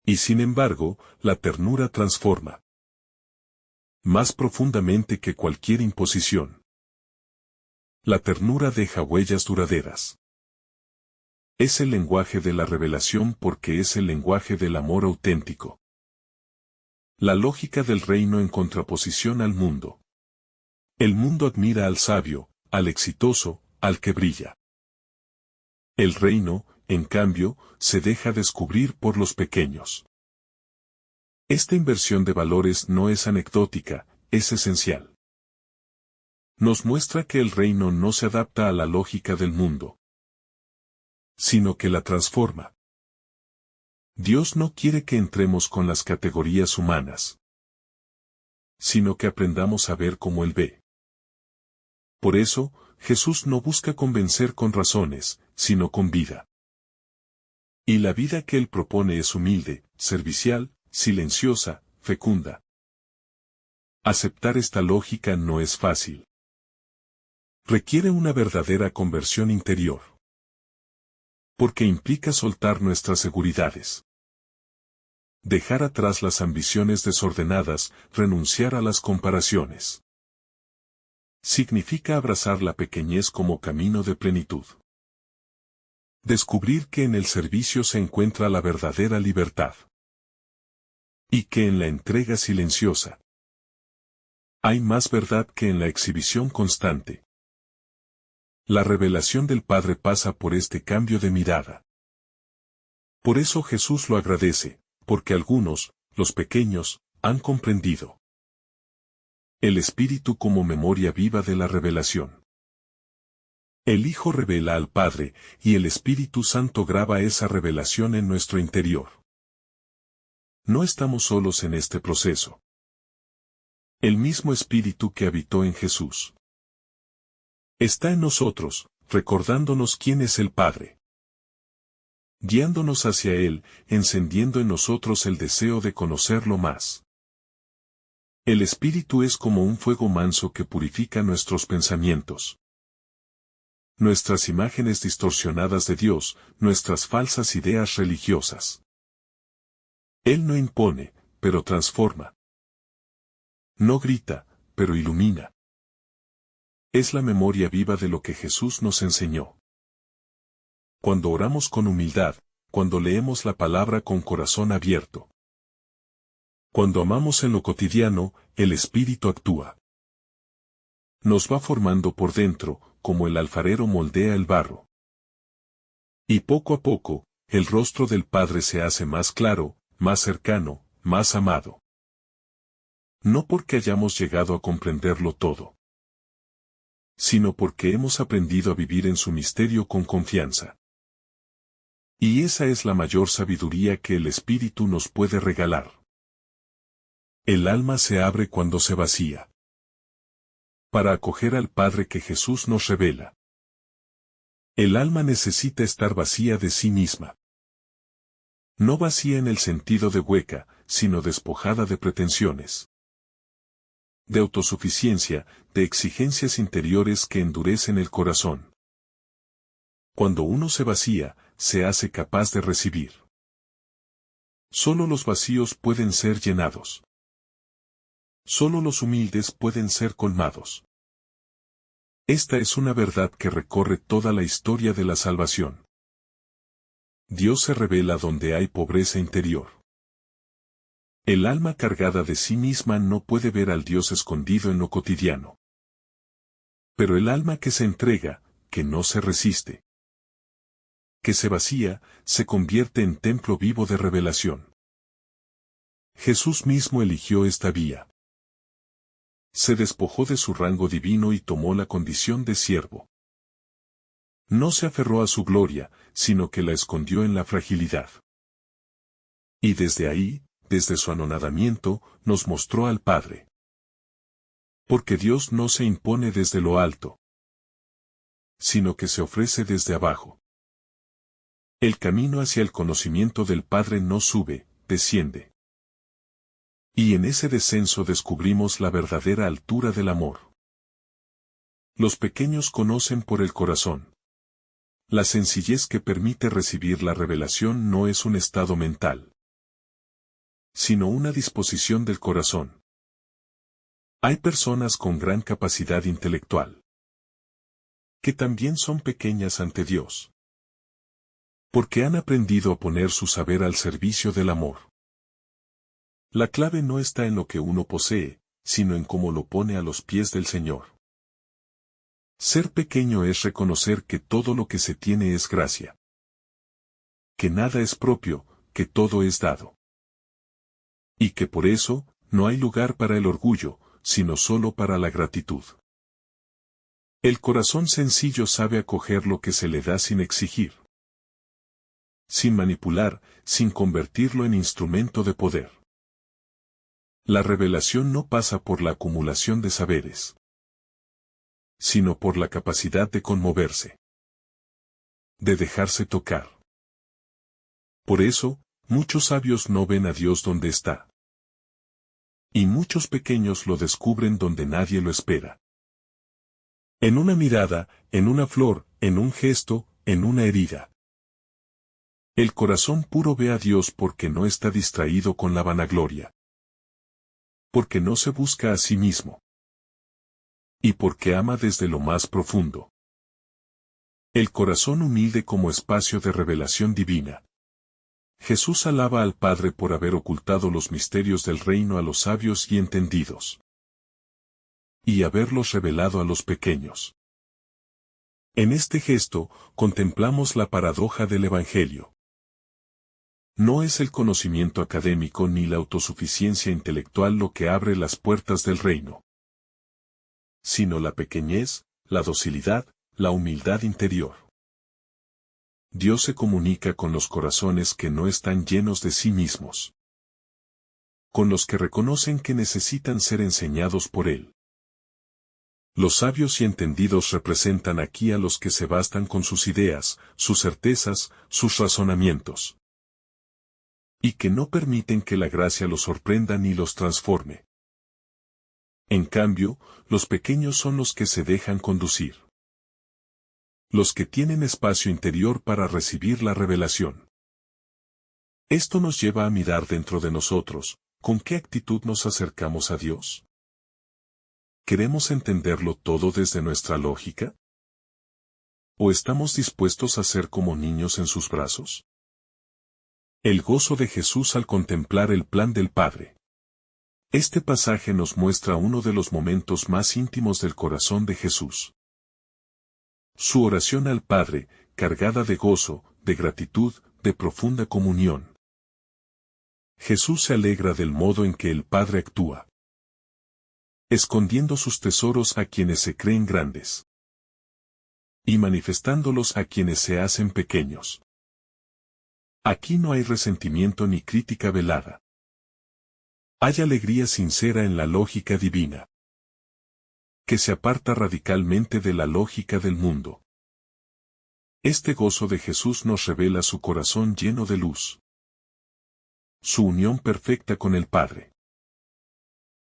Y sin embargo, la ternura transforma. Más profundamente que cualquier imposición. La ternura deja huellas duraderas. Es el lenguaje de la revelación porque es el lenguaje del amor auténtico. La lógica del reino en contraposición al mundo. El mundo admira al sabio, al exitoso, al que brilla. El reino, en cambio, se deja descubrir por los pequeños. Esta inversión de valores no es anecdótica, es esencial. Nos muestra que el reino no se adapta a la lógica del mundo, sino que la transforma. Dios no quiere que entremos con las categorías humanas, sino que aprendamos a ver como Él ve. Por eso, Jesús no busca convencer con razones, sino con vida. Y la vida que Él propone es humilde, servicial, silenciosa, fecunda. Aceptar esta lógica no es fácil. Requiere una verdadera conversión interior. Porque implica soltar nuestras seguridades. Dejar atrás las ambiciones desordenadas, renunciar a las comparaciones. Significa abrazar la pequeñez como camino de plenitud. Descubrir que en el servicio se encuentra la verdadera libertad. Y que en la entrega silenciosa hay más verdad que en la exhibición constante. La revelación del Padre pasa por este cambio de mirada. Por eso Jesús lo agradece, porque algunos, los pequeños, han comprendido. El Espíritu como memoria viva de la revelación. El Hijo revela al Padre, y el Espíritu Santo graba esa revelación en nuestro interior. No estamos solos en este proceso. El mismo Espíritu que habitó en Jesús está en nosotros, recordándonos quién es el Padre. Guiándonos hacia Él, encendiendo en nosotros el deseo de conocerlo más. El Espíritu es como un fuego manso que purifica nuestros pensamientos. Nuestras imágenes distorsionadas de Dios, nuestras falsas ideas religiosas. Él no impone, pero transforma. No grita, pero ilumina. Es la memoria viva de lo que Jesús nos enseñó. Cuando oramos con humildad, cuando leemos la palabra con corazón abierto. Cuando amamos en lo cotidiano, el Espíritu actúa. Nos va formando por dentro, como el alfarero moldea el barro. Y poco a poco, el rostro del Padre se hace más claro, más cercano, más amado. No porque hayamos llegado a comprenderlo todo, sino porque hemos aprendido a vivir en su misterio con confianza. Y esa es la mayor sabiduría que el Espíritu nos puede regalar. El alma se abre cuando se vacía. Para acoger al Padre que Jesús nos revela. El alma necesita estar vacía de sí misma. No vacía en el sentido de hueca, sino despojada de pretensiones. De autosuficiencia, de exigencias interiores que endurecen el corazón. Cuando uno se vacía, se hace capaz de recibir. Solo los vacíos pueden ser llenados. Solo los humildes pueden ser colmados. Esta es una verdad que recorre toda la historia de la salvación. Dios se revela donde hay pobreza interior. El alma cargada de sí misma no puede ver al Dios escondido en lo cotidiano. Pero el alma que se entrega, que no se resiste, que se vacía, se convierte en templo vivo de revelación. Jesús mismo eligió esta vía. Se despojó de su rango divino y tomó la condición de siervo. No se aferró a su gloria, sino que la escondió en la fragilidad. Y desde ahí, desde su anonadamiento, nos mostró al Padre. Porque Dios no se impone desde lo alto, sino que se ofrece desde abajo. El camino hacia el conocimiento del Padre no sube, desciende. Y en ese descenso descubrimos la verdadera altura del amor. Los pequeños conocen por el corazón. La sencillez que permite recibir la revelación no es un estado mental, sino una disposición del corazón. Hay personas con gran capacidad intelectual, que también son pequeñas ante Dios, porque han aprendido a poner su saber al servicio del amor. La clave no está en lo que uno posee, sino en cómo lo pone a los pies del Señor. Ser pequeño es reconocer que todo lo que se tiene es gracia, que nada es propio, que todo es dado. Y que por eso, no hay lugar para el orgullo, sino solo para la gratitud. El corazón sencillo sabe acoger lo que se le da sin exigir, sin manipular, sin convertirlo en instrumento de poder. La revelación no pasa por la acumulación de saberes, sino por la capacidad de conmoverse, de dejarse tocar. Por eso, muchos sabios no ven a Dios donde está. Y muchos pequeños lo descubren donde nadie lo espera. En una mirada, en una flor, en un gesto, en una herida. El corazón puro ve a Dios porque no está distraído con la vanagloria. Porque no se busca a sí mismo. Y porque ama desde lo más profundo. El corazón humilde como espacio de revelación divina. Jesús alaba al Padre por haber ocultado los misterios del reino a los sabios y entendidos. Y haberlos revelado a los pequeños. En este gesto, contemplamos la paradoja del Evangelio. No es el conocimiento académico ni la autosuficiencia intelectual lo que abre las puertas del reino, sino la pequeñez, la docilidad, la humildad interior. Dios se comunica con los corazones que no están llenos de sí mismos, con los que reconocen que necesitan ser enseñados por Él. Los sabios y entendidos representan aquí a los que se bastan con sus ideas, sus certezas, sus razonamientos. Y que no permiten que la gracia los sorprenda ni los transforme. En cambio, los pequeños son los que se dejan conducir. Los que tienen espacio interior para recibir la revelación. Esto nos lleva a mirar dentro de nosotros, ¿con qué actitud nos acercamos a Dios? ¿Queremos entenderlo todo desde nuestra lógica? ¿O estamos dispuestos a ser como niños en sus brazos? El gozo de Jesús al contemplar el plan del Padre. Este pasaje nos muestra uno de los momentos más íntimos del corazón de Jesús. Su oración al Padre, cargada de gozo, de gratitud, de profunda comunión. Jesús se alegra del modo en que el Padre actúa, escondiendo sus tesoros a quienes se creen grandes, y manifestándolos a quienes se hacen pequeños. Aquí no hay resentimiento ni crítica velada. Hay alegría sincera en la lógica divina, que se aparta radicalmente de la lógica del mundo. Este gozo de Jesús nos revela su corazón lleno de luz, su unión perfecta con el Padre,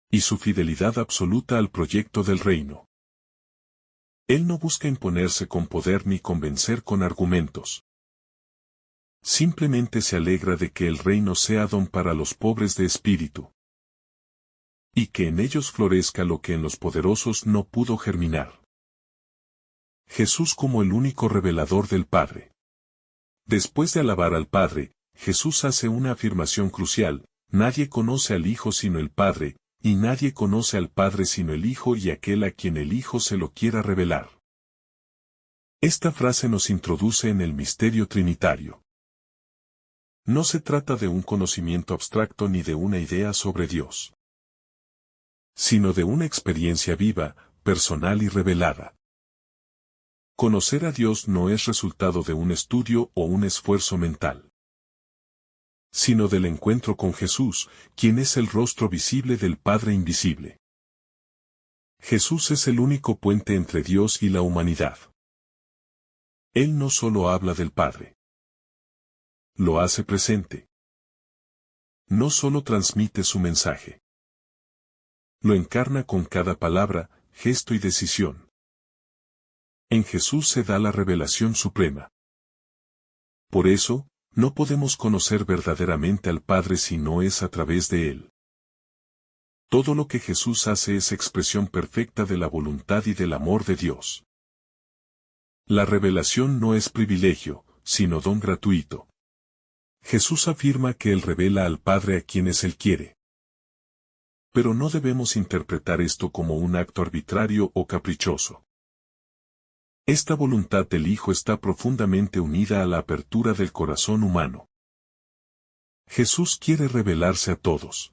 y su fidelidad absoluta al proyecto del reino. Él no busca imponerse con poder ni convencer con argumentos. Simplemente se alegra de que el reino sea don para los pobres de espíritu, y que en ellos florezca lo que en los poderosos no pudo germinar. Jesús como el único revelador del Padre. Después de alabar al Padre, Jesús hace una afirmación crucial: nadie conoce al Hijo sino el Padre, y nadie conoce al Padre sino el Hijo y aquel a quien el Hijo se lo quiera revelar. Esta frase nos introduce en el misterio trinitario. No se trata de un conocimiento abstracto ni de una idea sobre Dios, sino de una experiencia viva, personal y revelada. Conocer a Dios no es resultado de un estudio o un esfuerzo mental, sino del encuentro con Jesús, quien es el rostro visible del Padre invisible. Jesús es el único puente entre Dios y la humanidad. Él no solo habla del Padre, lo hace presente. No solo transmite su mensaje, lo encarna con cada palabra, gesto y decisión. En Jesús se da la revelación suprema. Por eso, no podemos conocer verdaderamente al Padre si no es a través de Él. Todo lo que Jesús hace es expresión perfecta de la voluntad y del amor de Dios. La revelación no es privilegio, sino don gratuito. Jesús afirma que Él revela al Padre a quienes Él quiere. Pero no debemos interpretar esto como un acto arbitrario o caprichoso. Esta voluntad del Hijo está profundamente unida a la apertura del corazón humano. Jesús quiere revelarse a todos,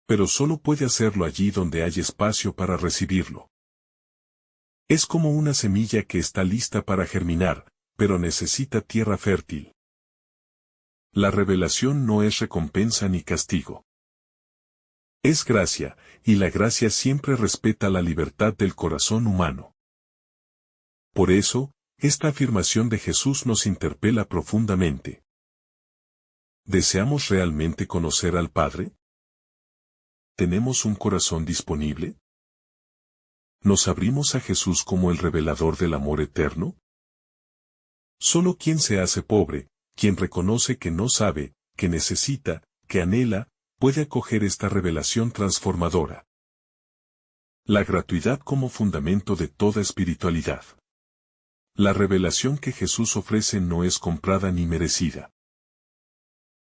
pero solo puede hacerlo allí donde hay espacio para recibirlo. Es como una semilla que está lista para germinar, pero necesita tierra fértil. La revelación no es recompensa ni castigo. Es gracia, y la gracia siempre respeta la libertad del corazón humano. Por eso, esta afirmación de Jesús nos interpela profundamente. ¿Deseamos realmente conocer al Padre? ¿Tenemos un corazón disponible? ¿Nos abrimos a Jesús como el revelador del amor eterno? Solo quien se hace pobre, quien reconoce que no sabe, que necesita, que anhela, puede acoger esta revelación transformadora. La gratuidad como fundamento de toda espiritualidad. La revelación que Jesús ofrece no es comprada ni merecida.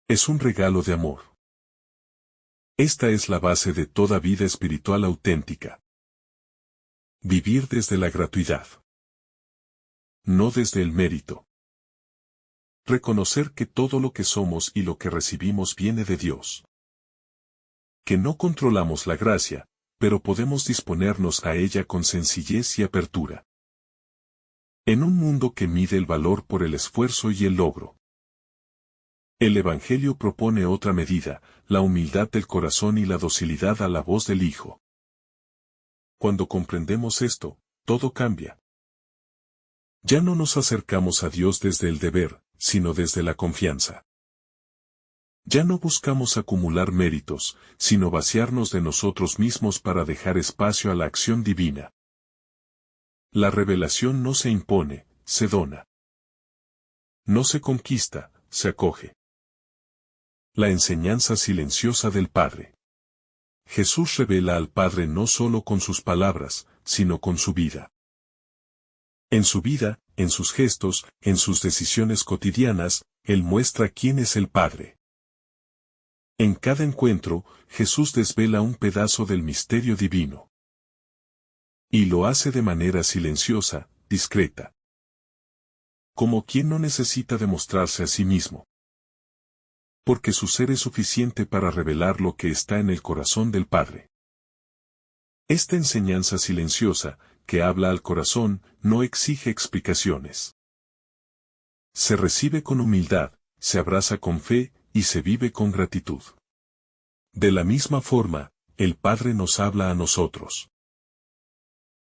Es un regalo de amor. Esta es la base de toda vida espiritual auténtica. Vivir desde la gratuidad. No desde el mérito. Reconocer que todo lo que somos y lo que recibimos viene de Dios. Que no controlamos la gracia, pero podemos disponernos a ella con sencillez y apertura. En un mundo que mide el valor por el esfuerzo y el logro. El Evangelio propone otra medida, la humildad del corazón y la docilidad a la voz del Hijo. Cuando comprendemos esto, todo cambia. Ya no nos acercamos a Dios desde el deber, sino desde la confianza. Ya no buscamos acumular méritos, sino vaciarnos de nosotros mismos para dejar espacio a la acción divina. La revelación no se impone, se dona. No se conquista, se acoge. La enseñanza silenciosa del Padre. Jesús revela al Padre no solo con sus palabras, sino con su vida. En su vida, en sus gestos, en sus decisiones cotidianas, Él muestra quién es el Padre. En cada encuentro, Jesús desvela un pedazo del misterio divino. Y lo hace de manera silenciosa, discreta. Como quien no necesita demostrarse a sí mismo. Porque su ser es suficiente para revelar lo que está en el corazón del Padre. Esta enseñanza silenciosa, que habla al corazón, no exige explicaciones. Se recibe con humildad, se abraza con fe, y se vive con gratitud. De la misma forma, el Padre nos habla a nosotros.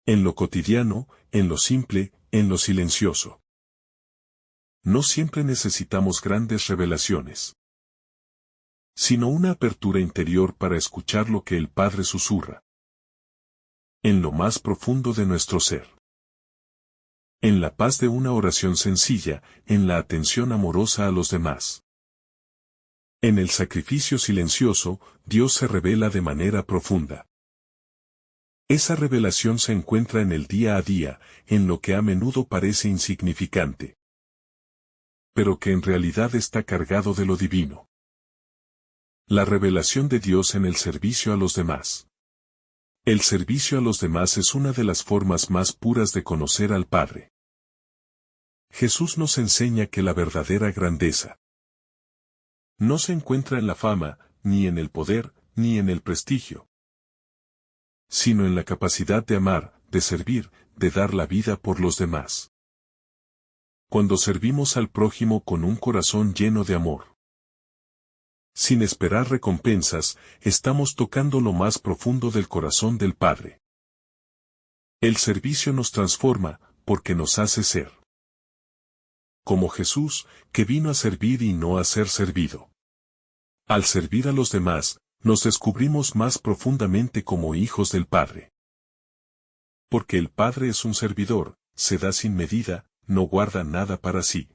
En lo cotidiano, en lo simple, en lo silencioso. No siempre necesitamos grandes revelaciones, sino una apertura interior para escuchar lo que el Padre susurra. En lo más profundo de nuestro ser. En la paz de una oración sencilla, en la atención amorosa a los demás. En el sacrificio silencioso, Dios se revela de manera profunda. Esa revelación se encuentra en el día a día, en lo que a menudo parece insignificante, pero que en realidad está cargado de lo divino. La revelación de Dios en el servicio a los demás. El servicio a los demás es una de las formas más puras de conocer al Padre. Jesús nos enseña que la verdadera grandeza no se encuentra en la fama, ni en el poder, ni en el prestigio, sino en la capacidad de amar, de servir, de dar la vida por los demás. Cuando servimos al prójimo con un corazón lleno de amor, sin esperar recompensas, estamos tocando lo más profundo del corazón del Padre. El servicio nos transforma, porque nos hace ser. Como Jesús, que vino a servir y no a ser servido. Al servir a los demás, nos descubrimos más profundamente como hijos del Padre. Porque el Padre es un servidor, se da sin medida, no guarda nada para sí.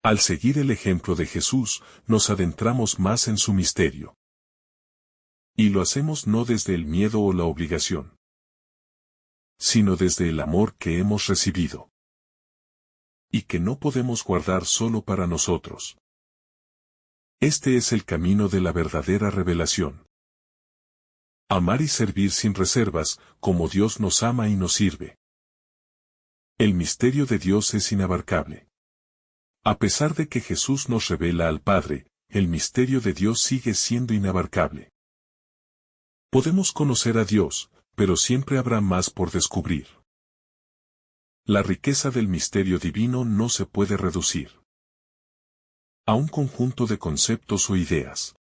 Al seguir el ejemplo de Jesús, nos adentramos más en su misterio. Y lo hacemos no desde el miedo o la obligación, sino desde el amor que hemos recibido. Y que no podemos guardar solo para nosotros. Este es el camino de la verdadera revelación. Amar y servir sin reservas, como Dios nos ama y nos sirve. El misterio de Dios es inabarcable. A pesar de que Jesús nos revela al Padre, el misterio de Dios sigue siendo inabarcable. Podemos conocer a Dios, pero siempre habrá más por descubrir. La riqueza del misterio divino no se puede reducir a un conjunto de conceptos o ideas.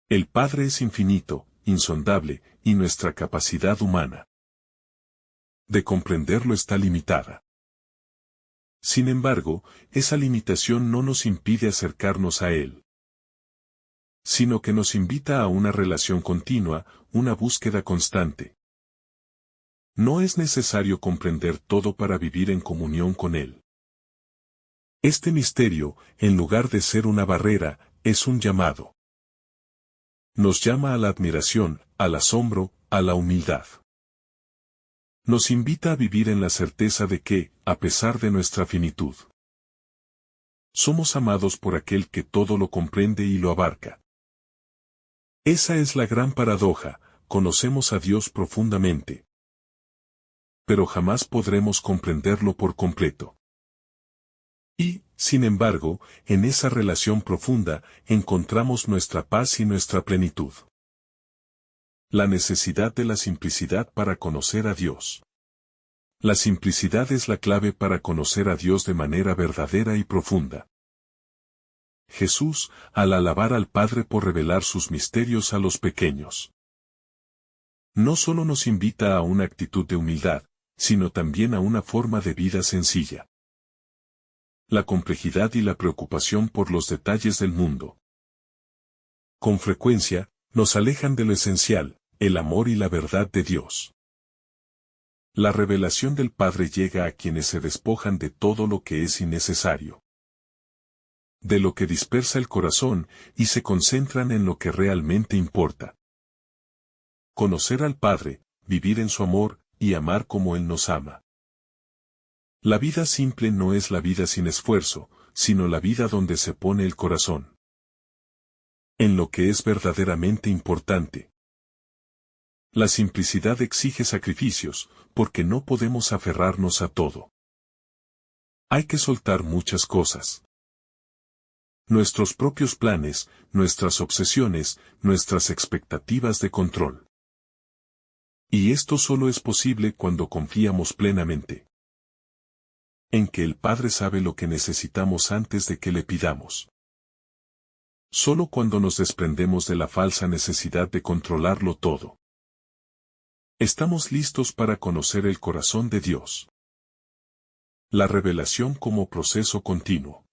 El Padre es infinito, insondable, y nuestra capacidad humana de comprenderlo está limitada. Sin embargo, esa limitación no nos impide acercarnos a Él, sino que nos invita a una relación continua, una búsqueda constante. No es necesario comprender todo para vivir en comunión con Él. Este misterio, en lugar de ser una barrera, es un llamado. Nos llama a la admiración, al asombro, a la humildad. Nos invita a vivir en la certeza de que, a pesar de nuestra finitud, somos amados por aquel que todo lo comprende y lo abarca. Esa es la gran paradoja: conocemos a Dios profundamente, pero jamás podremos comprenderlo por completo. Y, sin embargo, en esa relación profunda, encontramos nuestra paz y nuestra plenitud. La necesidad de la simplicidad para conocer a Dios. La simplicidad es la clave para conocer a Dios de manera verdadera y profunda. Jesús, al alabar al Padre por revelar sus misterios a los pequeños, no solo nos invita a una actitud de humildad, sino también a una forma de vida sencilla. La complejidad y la preocupación por los detalles del mundo, con frecuencia, nos alejan de lo esencial, el amor y la verdad de Dios. La revelación del Padre llega a quienes se despojan de todo lo que es innecesario, de lo que dispersa el corazón, y se concentran en lo que realmente importa. Conocer al Padre, vivir en su amor, y amar como Él nos ama. La vida simple no es la vida sin esfuerzo, sino la vida donde se pone el corazón en lo que es verdaderamente importante. La simplicidad exige sacrificios, porque no podemos aferrarnos a todo. Hay que soltar muchas cosas. Nuestros propios planes, nuestras obsesiones, nuestras expectativas de control. Y esto solo es posible cuando confiamos plenamente en que el Padre sabe lo que necesitamos antes de que le pidamos. Solo cuando nos desprendemos de la falsa necesidad de controlarlo todo, estamos listos para conocer el corazón de Dios. La revelación como proceso continuo.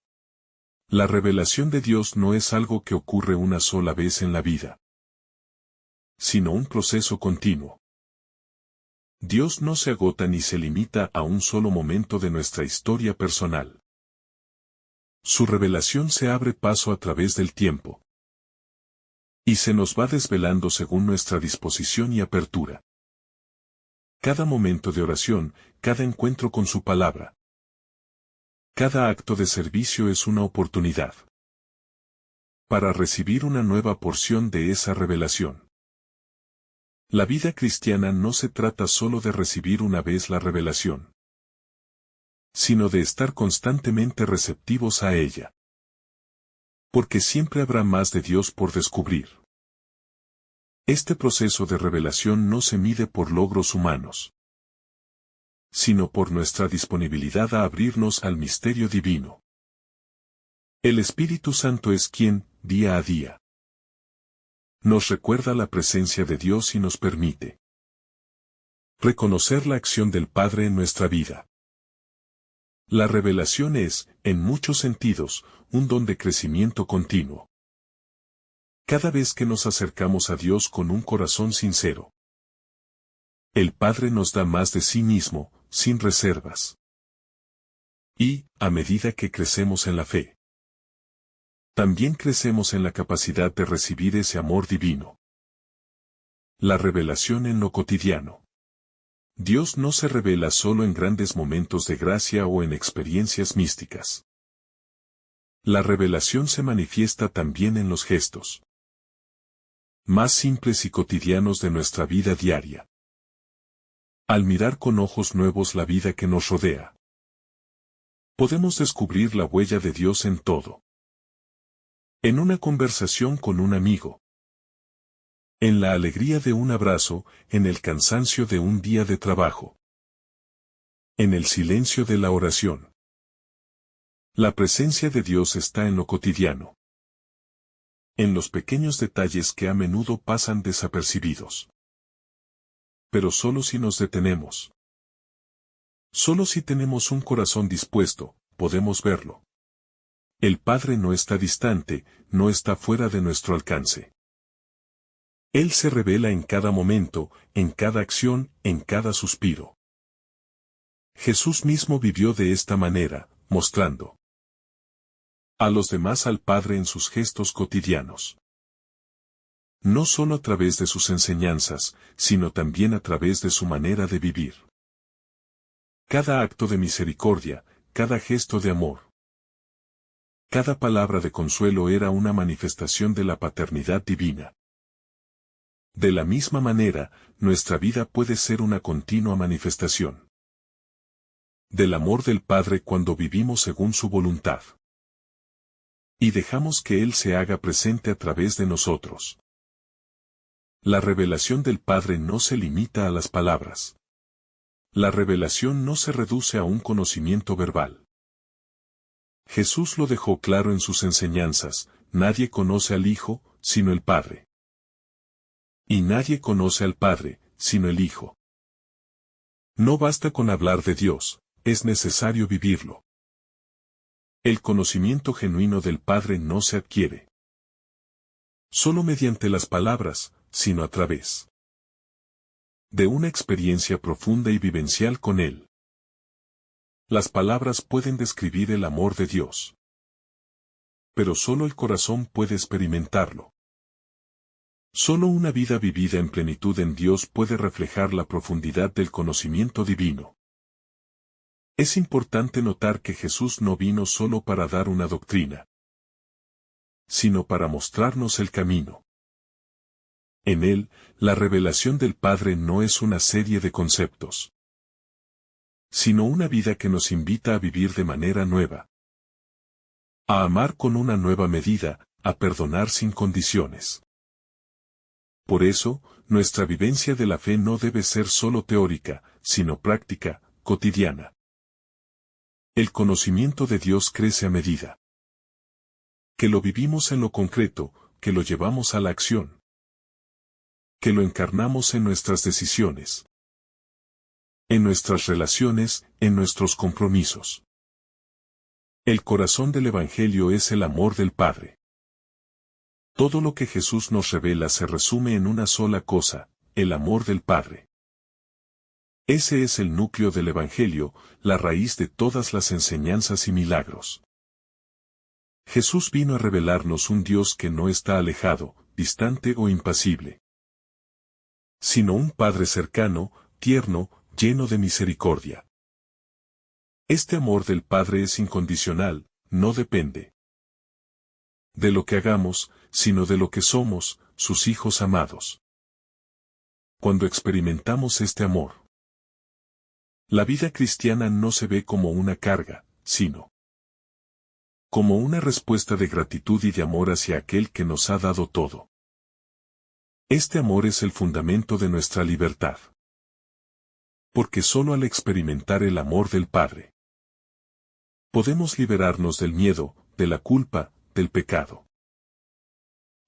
La revelación de Dios no es algo que ocurre una sola vez en la vida, sino un proceso continuo. Dios no se agota ni se limita a un solo momento de nuestra historia personal. Su revelación se abre paso a través del tiempo, y se nos va desvelando según nuestra disposición y apertura. Cada momento de oración, cada encuentro con su palabra, cada acto de servicio es una oportunidad para recibir una nueva porción de esa revelación. La vida cristiana no se trata solo de recibir una vez la revelación, sino de estar constantemente receptivos a ella. Porque siempre habrá más de Dios por descubrir. Este proceso de revelación no se mide por logros humanos, sino por nuestra disponibilidad a abrirnos al misterio divino. El Espíritu Santo es quien, día a día, nos recuerda la presencia de Dios y nos permite reconocer la acción del Padre en nuestra vida. La revelación es, en muchos sentidos, un don de crecimiento continuo. Cada vez que nos acercamos a Dios con un corazón sincero, el Padre nos da más de sí mismo, sin reservas. Y, a medida que crecemos en la fe, también crecemos en la capacidad de recibir ese amor divino. La revelación en lo cotidiano. Dios no se revela solo en grandes momentos de gracia o en experiencias místicas. La revelación se manifiesta también en los gestos más simples y cotidianos de nuestra vida diaria. Al mirar con ojos nuevos la vida que nos rodea, podemos descubrir la huella de Dios en todo. En una conversación con un amigo, en la alegría de un abrazo, en el cansancio de un día de trabajo, en el silencio de la oración. La presencia de Dios está en lo cotidiano, en los pequeños detalles que a menudo pasan desapercibidos. Pero solo si nos detenemos, solo si tenemos un corazón dispuesto, podemos verlo. El Padre no está distante, no está fuera de nuestro alcance. Él se revela en cada momento, en cada acción, en cada suspiro. Jesús mismo vivió de esta manera, mostrando a los demás, al Padre en sus gestos cotidianos. No solo a través de sus enseñanzas, sino también a través de su manera de vivir. Cada acto de misericordia, cada gesto de amor, cada palabra de consuelo era una manifestación de la paternidad divina. De la misma manera, nuestra vida puede ser una continua manifestación del amor del Padre cuando vivimos según su voluntad. Y dejamos que Él se haga presente a través de nosotros. La revelación del Padre no se limita a las palabras. La revelación no se reduce a un conocimiento verbal. Jesús lo dejó claro en sus enseñanzas: nadie conoce al Hijo, sino el Padre. Y nadie conoce al Padre, sino el Hijo. No basta con hablar de Dios, es necesario vivirlo. El conocimiento genuino del Padre no se adquiere solo mediante las palabras, sino a través de una experiencia profunda y vivencial con Él. Las palabras pueden describir el amor de Dios, pero solo el corazón puede experimentarlo. Solo una vida vivida en plenitud en Dios puede reflejar la profundidad del conocimiento divino. Es importante notar que Jesús no vino solo para dar una doctrina, sino para mostrarnos el camino. En Él, la revelación del Padre no es una serie de conceptos, sino una vida que nos invita a vivir de manera nueva, a amar con una nueva medida, a perdonar sin condiciones. Por eso, nuestra vivencia de la fe no debe ser solo teórica, sino práctica, cotidiana. El conocimiento de Dios crece a medida que lo vivimos en lo concreto, que lo llevamos a la acción, que lo encarnamos en nuestras decisiones, en nuestras relaciones, en nuestros compromisos. El corazón del Evangelio es el amor del Padre. Todo lo que Jesús nos revela se resume en una sola cosa: el amor del Padre. Ese es el núcleo del Evangelio, la raíz de todas las enseñanzas y milagros. Jesús vino a revelarnos un Dios que no está alejado, distante o impasible, sino un Padre cercano, tierno, lleno de misericordia. Este amor del Padre es incondicional, no depende de lo que hagamos, sino de lo que somos, sus hijos amados. Cuando experimentamos este amor, la vida cristiana no se ve como una carga, sino como una respuesta de gratitud y de amor hacia aquel que nos ha dado todo. Este amor es el fundamento de nuestra libertad. Porque solo al experimentar el amor del Padre, podemos liberarnos del miedo, de la culpa, del pecado.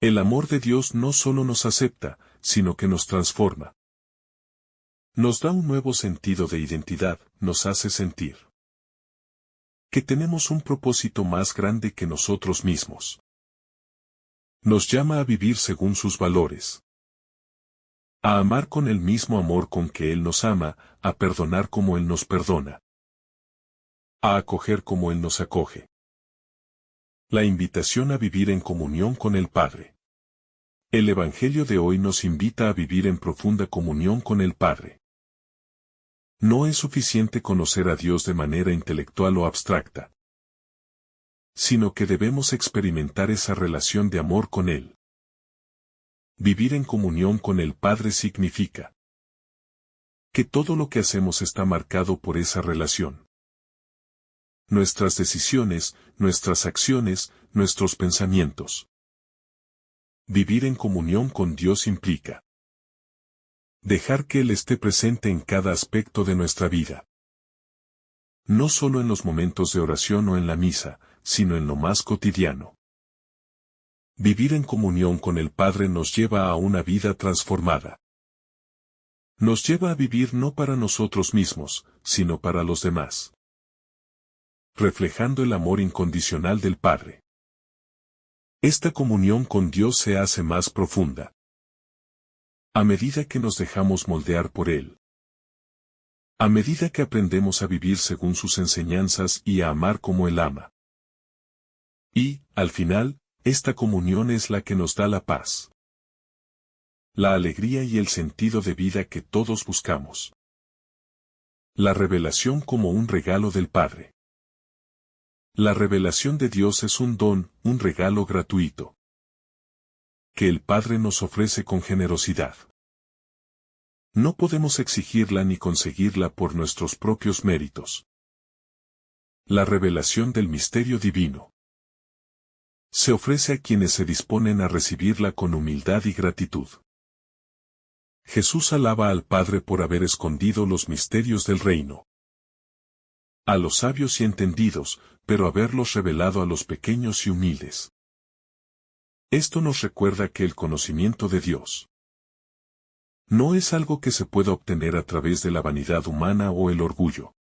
El amor de Dios no solo nos acepta, sino que nos transforma. Nos da un nuevo sentido de identidad, nos hace sentir que tenemos un propósito más grande que nosotros mismos. Nos llama a vivir según sus valores, a amar con el mismo amor con que Él nos ama, a perdonar como Él nos perdona, a acoger como Él nos acoge. La invitación a vivir en comunión con el Padre. El Evangelio de hoy nos invita a vivir en profunda comunión con el Padre. No es suficiente conocer a Dios de manera intelectual o abstracta, sino que debemos experimentar esa relación de amor con Él. Vivir en comunión con el Padre significa que todo lo que hacemos está marcado por esa relación. Nuestras decisiones, nuestras acciones, nuestros pensamientos. Vivir en comunión con Dios implica dejar que Él esté presente en cada aspecto de nuestra vida. No solo en los momentos de oración o en la misa, sino en lo más cotidiano. Vivir en comunión con el Padre nos lleva a una vida transformada. Nos lleva a vivir no para nosotros mismos, sino para los demás, reflejando el amor incondicional del Padre. Esta comunión con Dios se hace más profunda a medida que nos dejamos moldear por Él. A medida que aprendemos a vivir según sus enseñanzas y a amar como Él ama. Y, al final, esta comunión es la que nos da la paz, la alegría y el sentido de vida que todos buscamos. La revelación como un regalo del Padre. La revelación de Dios es un don, un regalo gratuito, que el Padre nos ofrece con generosidad. No podemos exigirla ni conseguirla por nuestros propios méritos. La revelación del misterio divino se ofrece a quienes se disponen a recibirla con humildad y gratitud. Jesús alaba al Padre por haber escondido los misterios del reino a los sabios y entendidos, pero haberlos revelado a los pequeños y humildes. Esto nos recuerda que el conocimiento de Dios no es algo que se pueda obtener a través de la vanidad humana o el orgullo,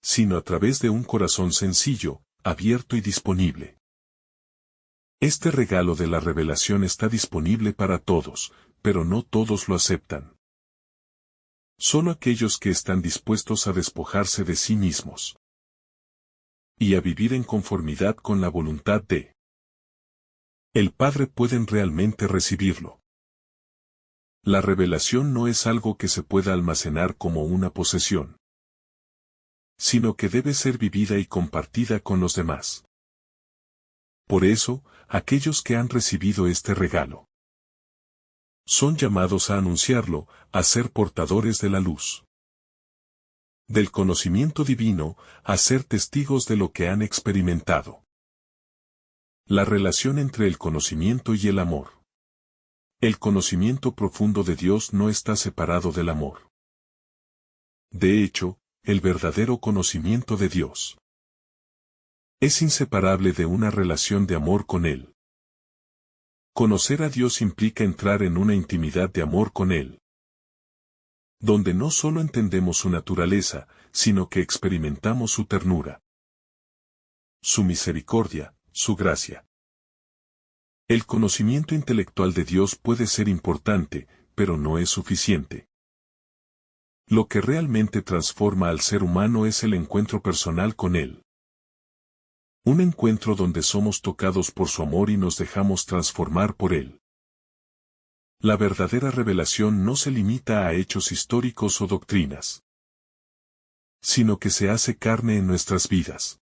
sino a través de un corazón sencillo, abierto y disponible. Este regalo de la revelación está disponible para todos, pero no todos lo aceptan. Solo aquellos que están dispuestos a despojarse de sí mismos y a vivir en conformidad con la voluntad de el Padre pueden realmente recibirlo. La revelación no es algo que se pueda almacenar como una posesión, sino que debe ser vivida y compartida con los demás. Por eso, aquellos que han recibido este regalo son llamados a anunciarlo, a ser portadores de la luz del conocimiento divino, a ser testigos de lo que han experimentado. La relación entre el conocimiento y el amor. El conocimiento profundo de Dios no está separado del amor. De hecho, el verdadero conocimiento de Dios es inseparable de una relación de amor con Él. Conocer a Dios implica entrar en una intimidad de amor con Él, donde no solo entendemos su naturaleza, sino que experimentamos su ternura, su misericordia, su gracia. El conocimiento intelectual de Dios puede ser importante, pero no es suficiente. Lo que realmente transforma al ser humano es el encuentro personal con Él. Un encuentro donde somos tocados por su amor y nos dejamos transformar por Él. La verdadera revelación no se limita a hechos históricos o doctrinas, sino que se hace carne en nuestras vidas.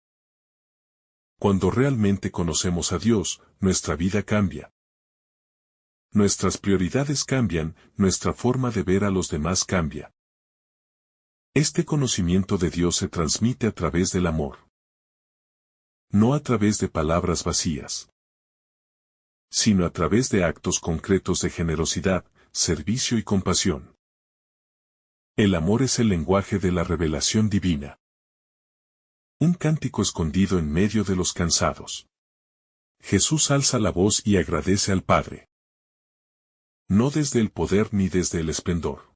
Cuando realmente conocemos a Dios, nuestra vida cambia. Nuestras prioridades cambian, nuestra forma de ver a los demás cambia. Este conocimiento de Dios se transmite a través del amor, no a través de palabras vacías, sino a través de actos concretos de generosidad, servicio y compasión. El amor es el lenguaje de la revelación divina. Un cántico escondido en medio de los cansados. Jesús alza la voz y agradece al Padre. No desde el poder ni desde el esplendor,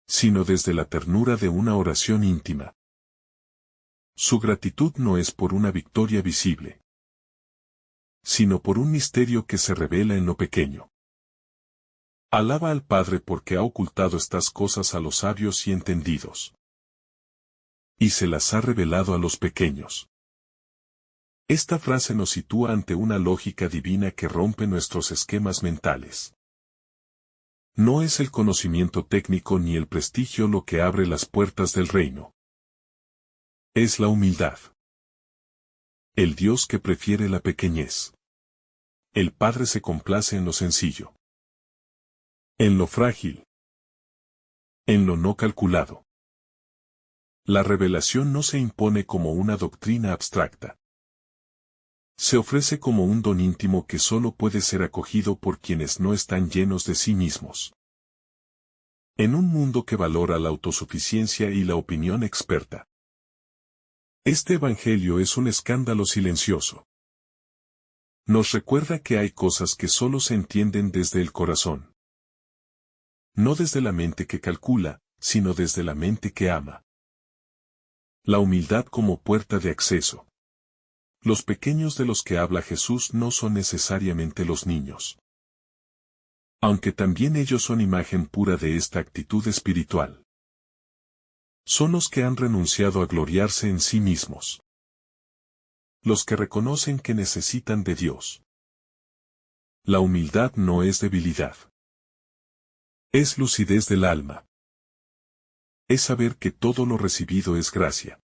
sino desde la ternura de una oración íntima. Su gratitud no es por una victoria visible, sino por un misterio que se revela en lo pequeño. Alaba al Padre porque ha ocultado estas cosas a los sabios y entendidos, y se las ha revelado a los pequeños. Esta frase nos sitúa ante una lógica divina que rompe nuestros esquemas mentales. No es el conocimiento técnico ni el prestigio lo que abre las puertas del reino. Es la humildad. El Dios que prefiere la pequeñez. El Padre se complace en lo sencillo, en lo frágil, en lo no calculado. La revelación no se impone como una doctrina abstracta. Se ofrece como un don íntimo que solo puede ser acogido por quienes no están llenos de sí mismos. En un mundo que valora la autosuficiencia y la opinión experta, este evangelio es un escándalo silencioso. Nos recuerda que hay cosas que solo se entienden desde el corazón. No desde la mente que calcula, sino desde la mente que ama. La humildad como puerta de acceso. Los pequeños de los que habla Jesús no son necesariamente los niños, aunque también ellos son imagen pura de esta actitud espiritual. Son los que han renunciado a gloriarse en sí mismos. Los que reconocen que necesitan de Dios. La humildad no es debilidad. Es lucidez del alma. Es saber que todo lo recibido es gracia.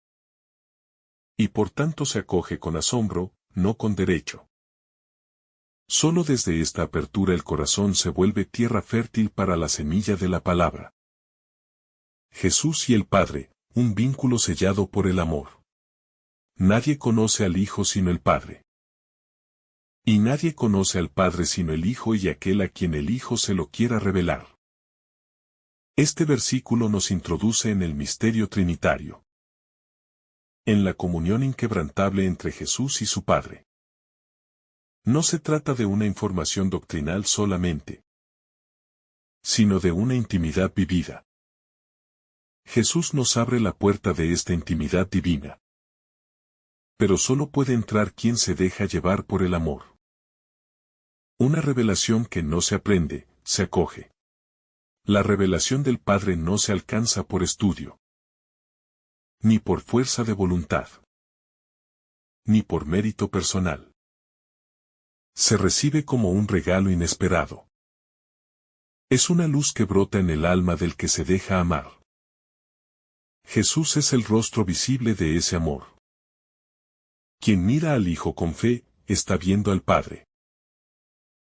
Y por tanto se acoge con asombro, no con derecho. Solo desde esta apertura el corazón se vuelve tierra fértil para la semilla de la palabra. Jesús y el Padre, un vínculo sellado por el amor. Nadie conoce al Hijo sino el Padre. Y nadie conoce al Padre sino el Hijo y aquel a quien el Hijo se lo quiera revelar. Este versículo nos introduce en el misterio trinitario. En la comunión inquebrantable entre Jesús y su Padre. No se trata de una información doctrinal solamente, sino de una intimidad vivida. Jesús nos abre la puerta de esta intimidad divina. Pero solo puede entrar quien se deja llevar por el amor. Una revelación que no se aprende, se acoge. La revelación del Padre no se alcanza por estudio, ni por fuerza de voluntad, ni por mérito personal. Se recibe como un regalo inesperado. Es una luz que brota en el alma del que se deja amar. Jesús es el rostro visible de ese amor. Quien mira al Hijo con fe, está viendo al Padre.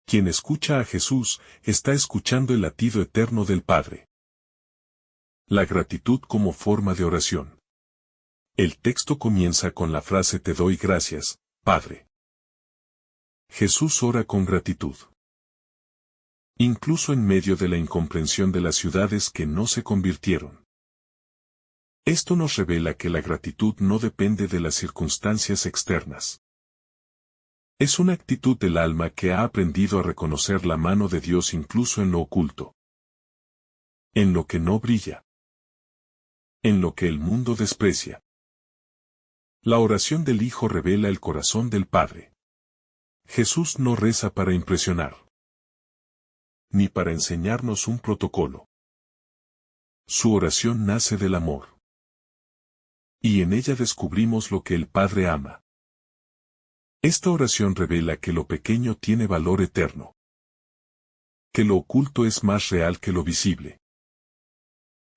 Quien escucha a Jesús, está escuchando el latido eterno del Padre. La gratitud como forma de oración. El texto comienza con la frase Te doy gracias, Padre. Jesús ora con gratitud. Incluso en medio de la incomprensión de las ciudades que no se convirtieron. Esto nos revela que la gratitud no depende de las circunstancias externas. Es una actitud del alma que ha aprendido a reconocer la mano de Dios incluso en lo oculto. En lo que no brilla. En lo que el mundo desprecia. La oración del Hijo revela el corazón del Padre. Jesús no reza para impresionar. Ni para enseñarnos un protocolo. Su oración nace del amor. Y en ella descubrimos lo que el Padre ama. Esta oración revela que lo pequeño tiene valor eterno. Que lo oculto es más real que lo visible.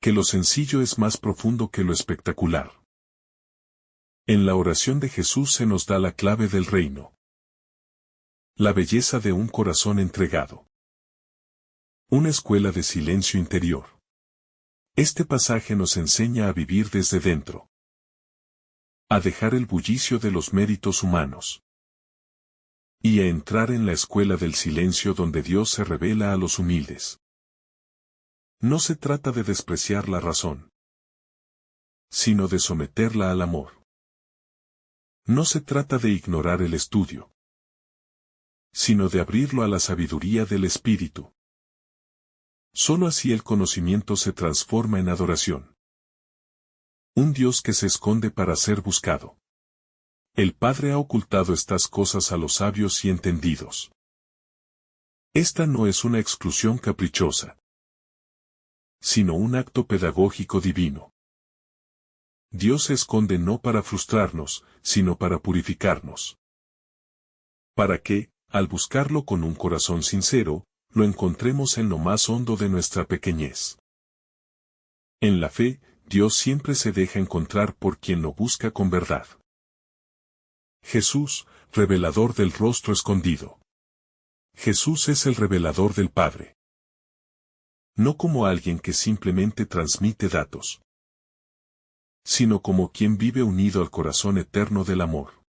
Que lo sencillo es más profundo que lo espectacular. En la oración de Jesús se nos da la clave del reino. La belleza de un corazón entregado. Una escuela de silencio interior. Este pasaje nos enseña a vivir desde dentro. A dejar el bullicio de los méritos humanos. Y a entrar en la escuela del silencio donde Dios se revela a los humildes. No se trata de despreciar la razón, sino de someterla al amor. No se trata de ignorar el estudio, sino de abrirlo a la sabiduría del Espíritu. Solo así el conocimiento se transforma en adoración. Un Dios que se esconde para ser buscado. El Padre ha ocultado estas cosas a los sabios y entendidos. Esta no es una exclusión caprichosa, sino un acto pedagógico divino. Dios se esconde no para frustrarnos, sino para purificarnos. Para que, al buscarlo con un corazón sincero, lo encontremos en lo más hondo de nuestra pequeñez. En la fe, Dios siempre se deja encontrar por quien lo busca con verdad. Jesús, revelador del rostro escondido. Jesús es el revelador del Padre. No como alguien que simplemente transmite datos, sino como quien vive unido al corazón eterno del amor.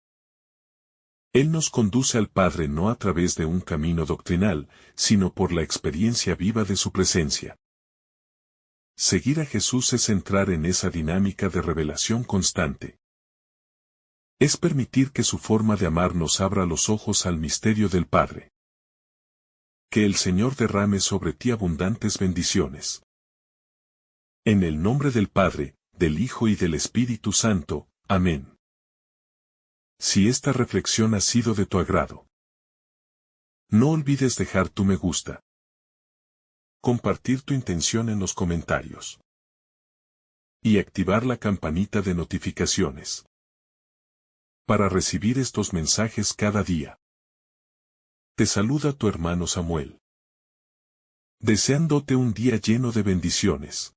Él nos conduce al Padre no a través de un camino doctrinal, sino por la experiencia viva de su presencia. Seguir a Jesús es entrar en esa dinámica de revelación constante. Es permitir que su forma de amar nos abra los ojos al misterio del Padre. Que el Señor derrame sobre ti abundantes bendiciones. En el nombre del Padre, del Hijo y del Espíritu Santo. Amén. Si esta reflexión ha sido de tu agrado, no olvides dejar tu me gusta. Compartir tu intención en los comentarios. Y activar la campanita de notificaciones. para recibir estos mensajes cada día. Te saluda tu hermano Samuel. Deseándote un día lleno de bendiciones.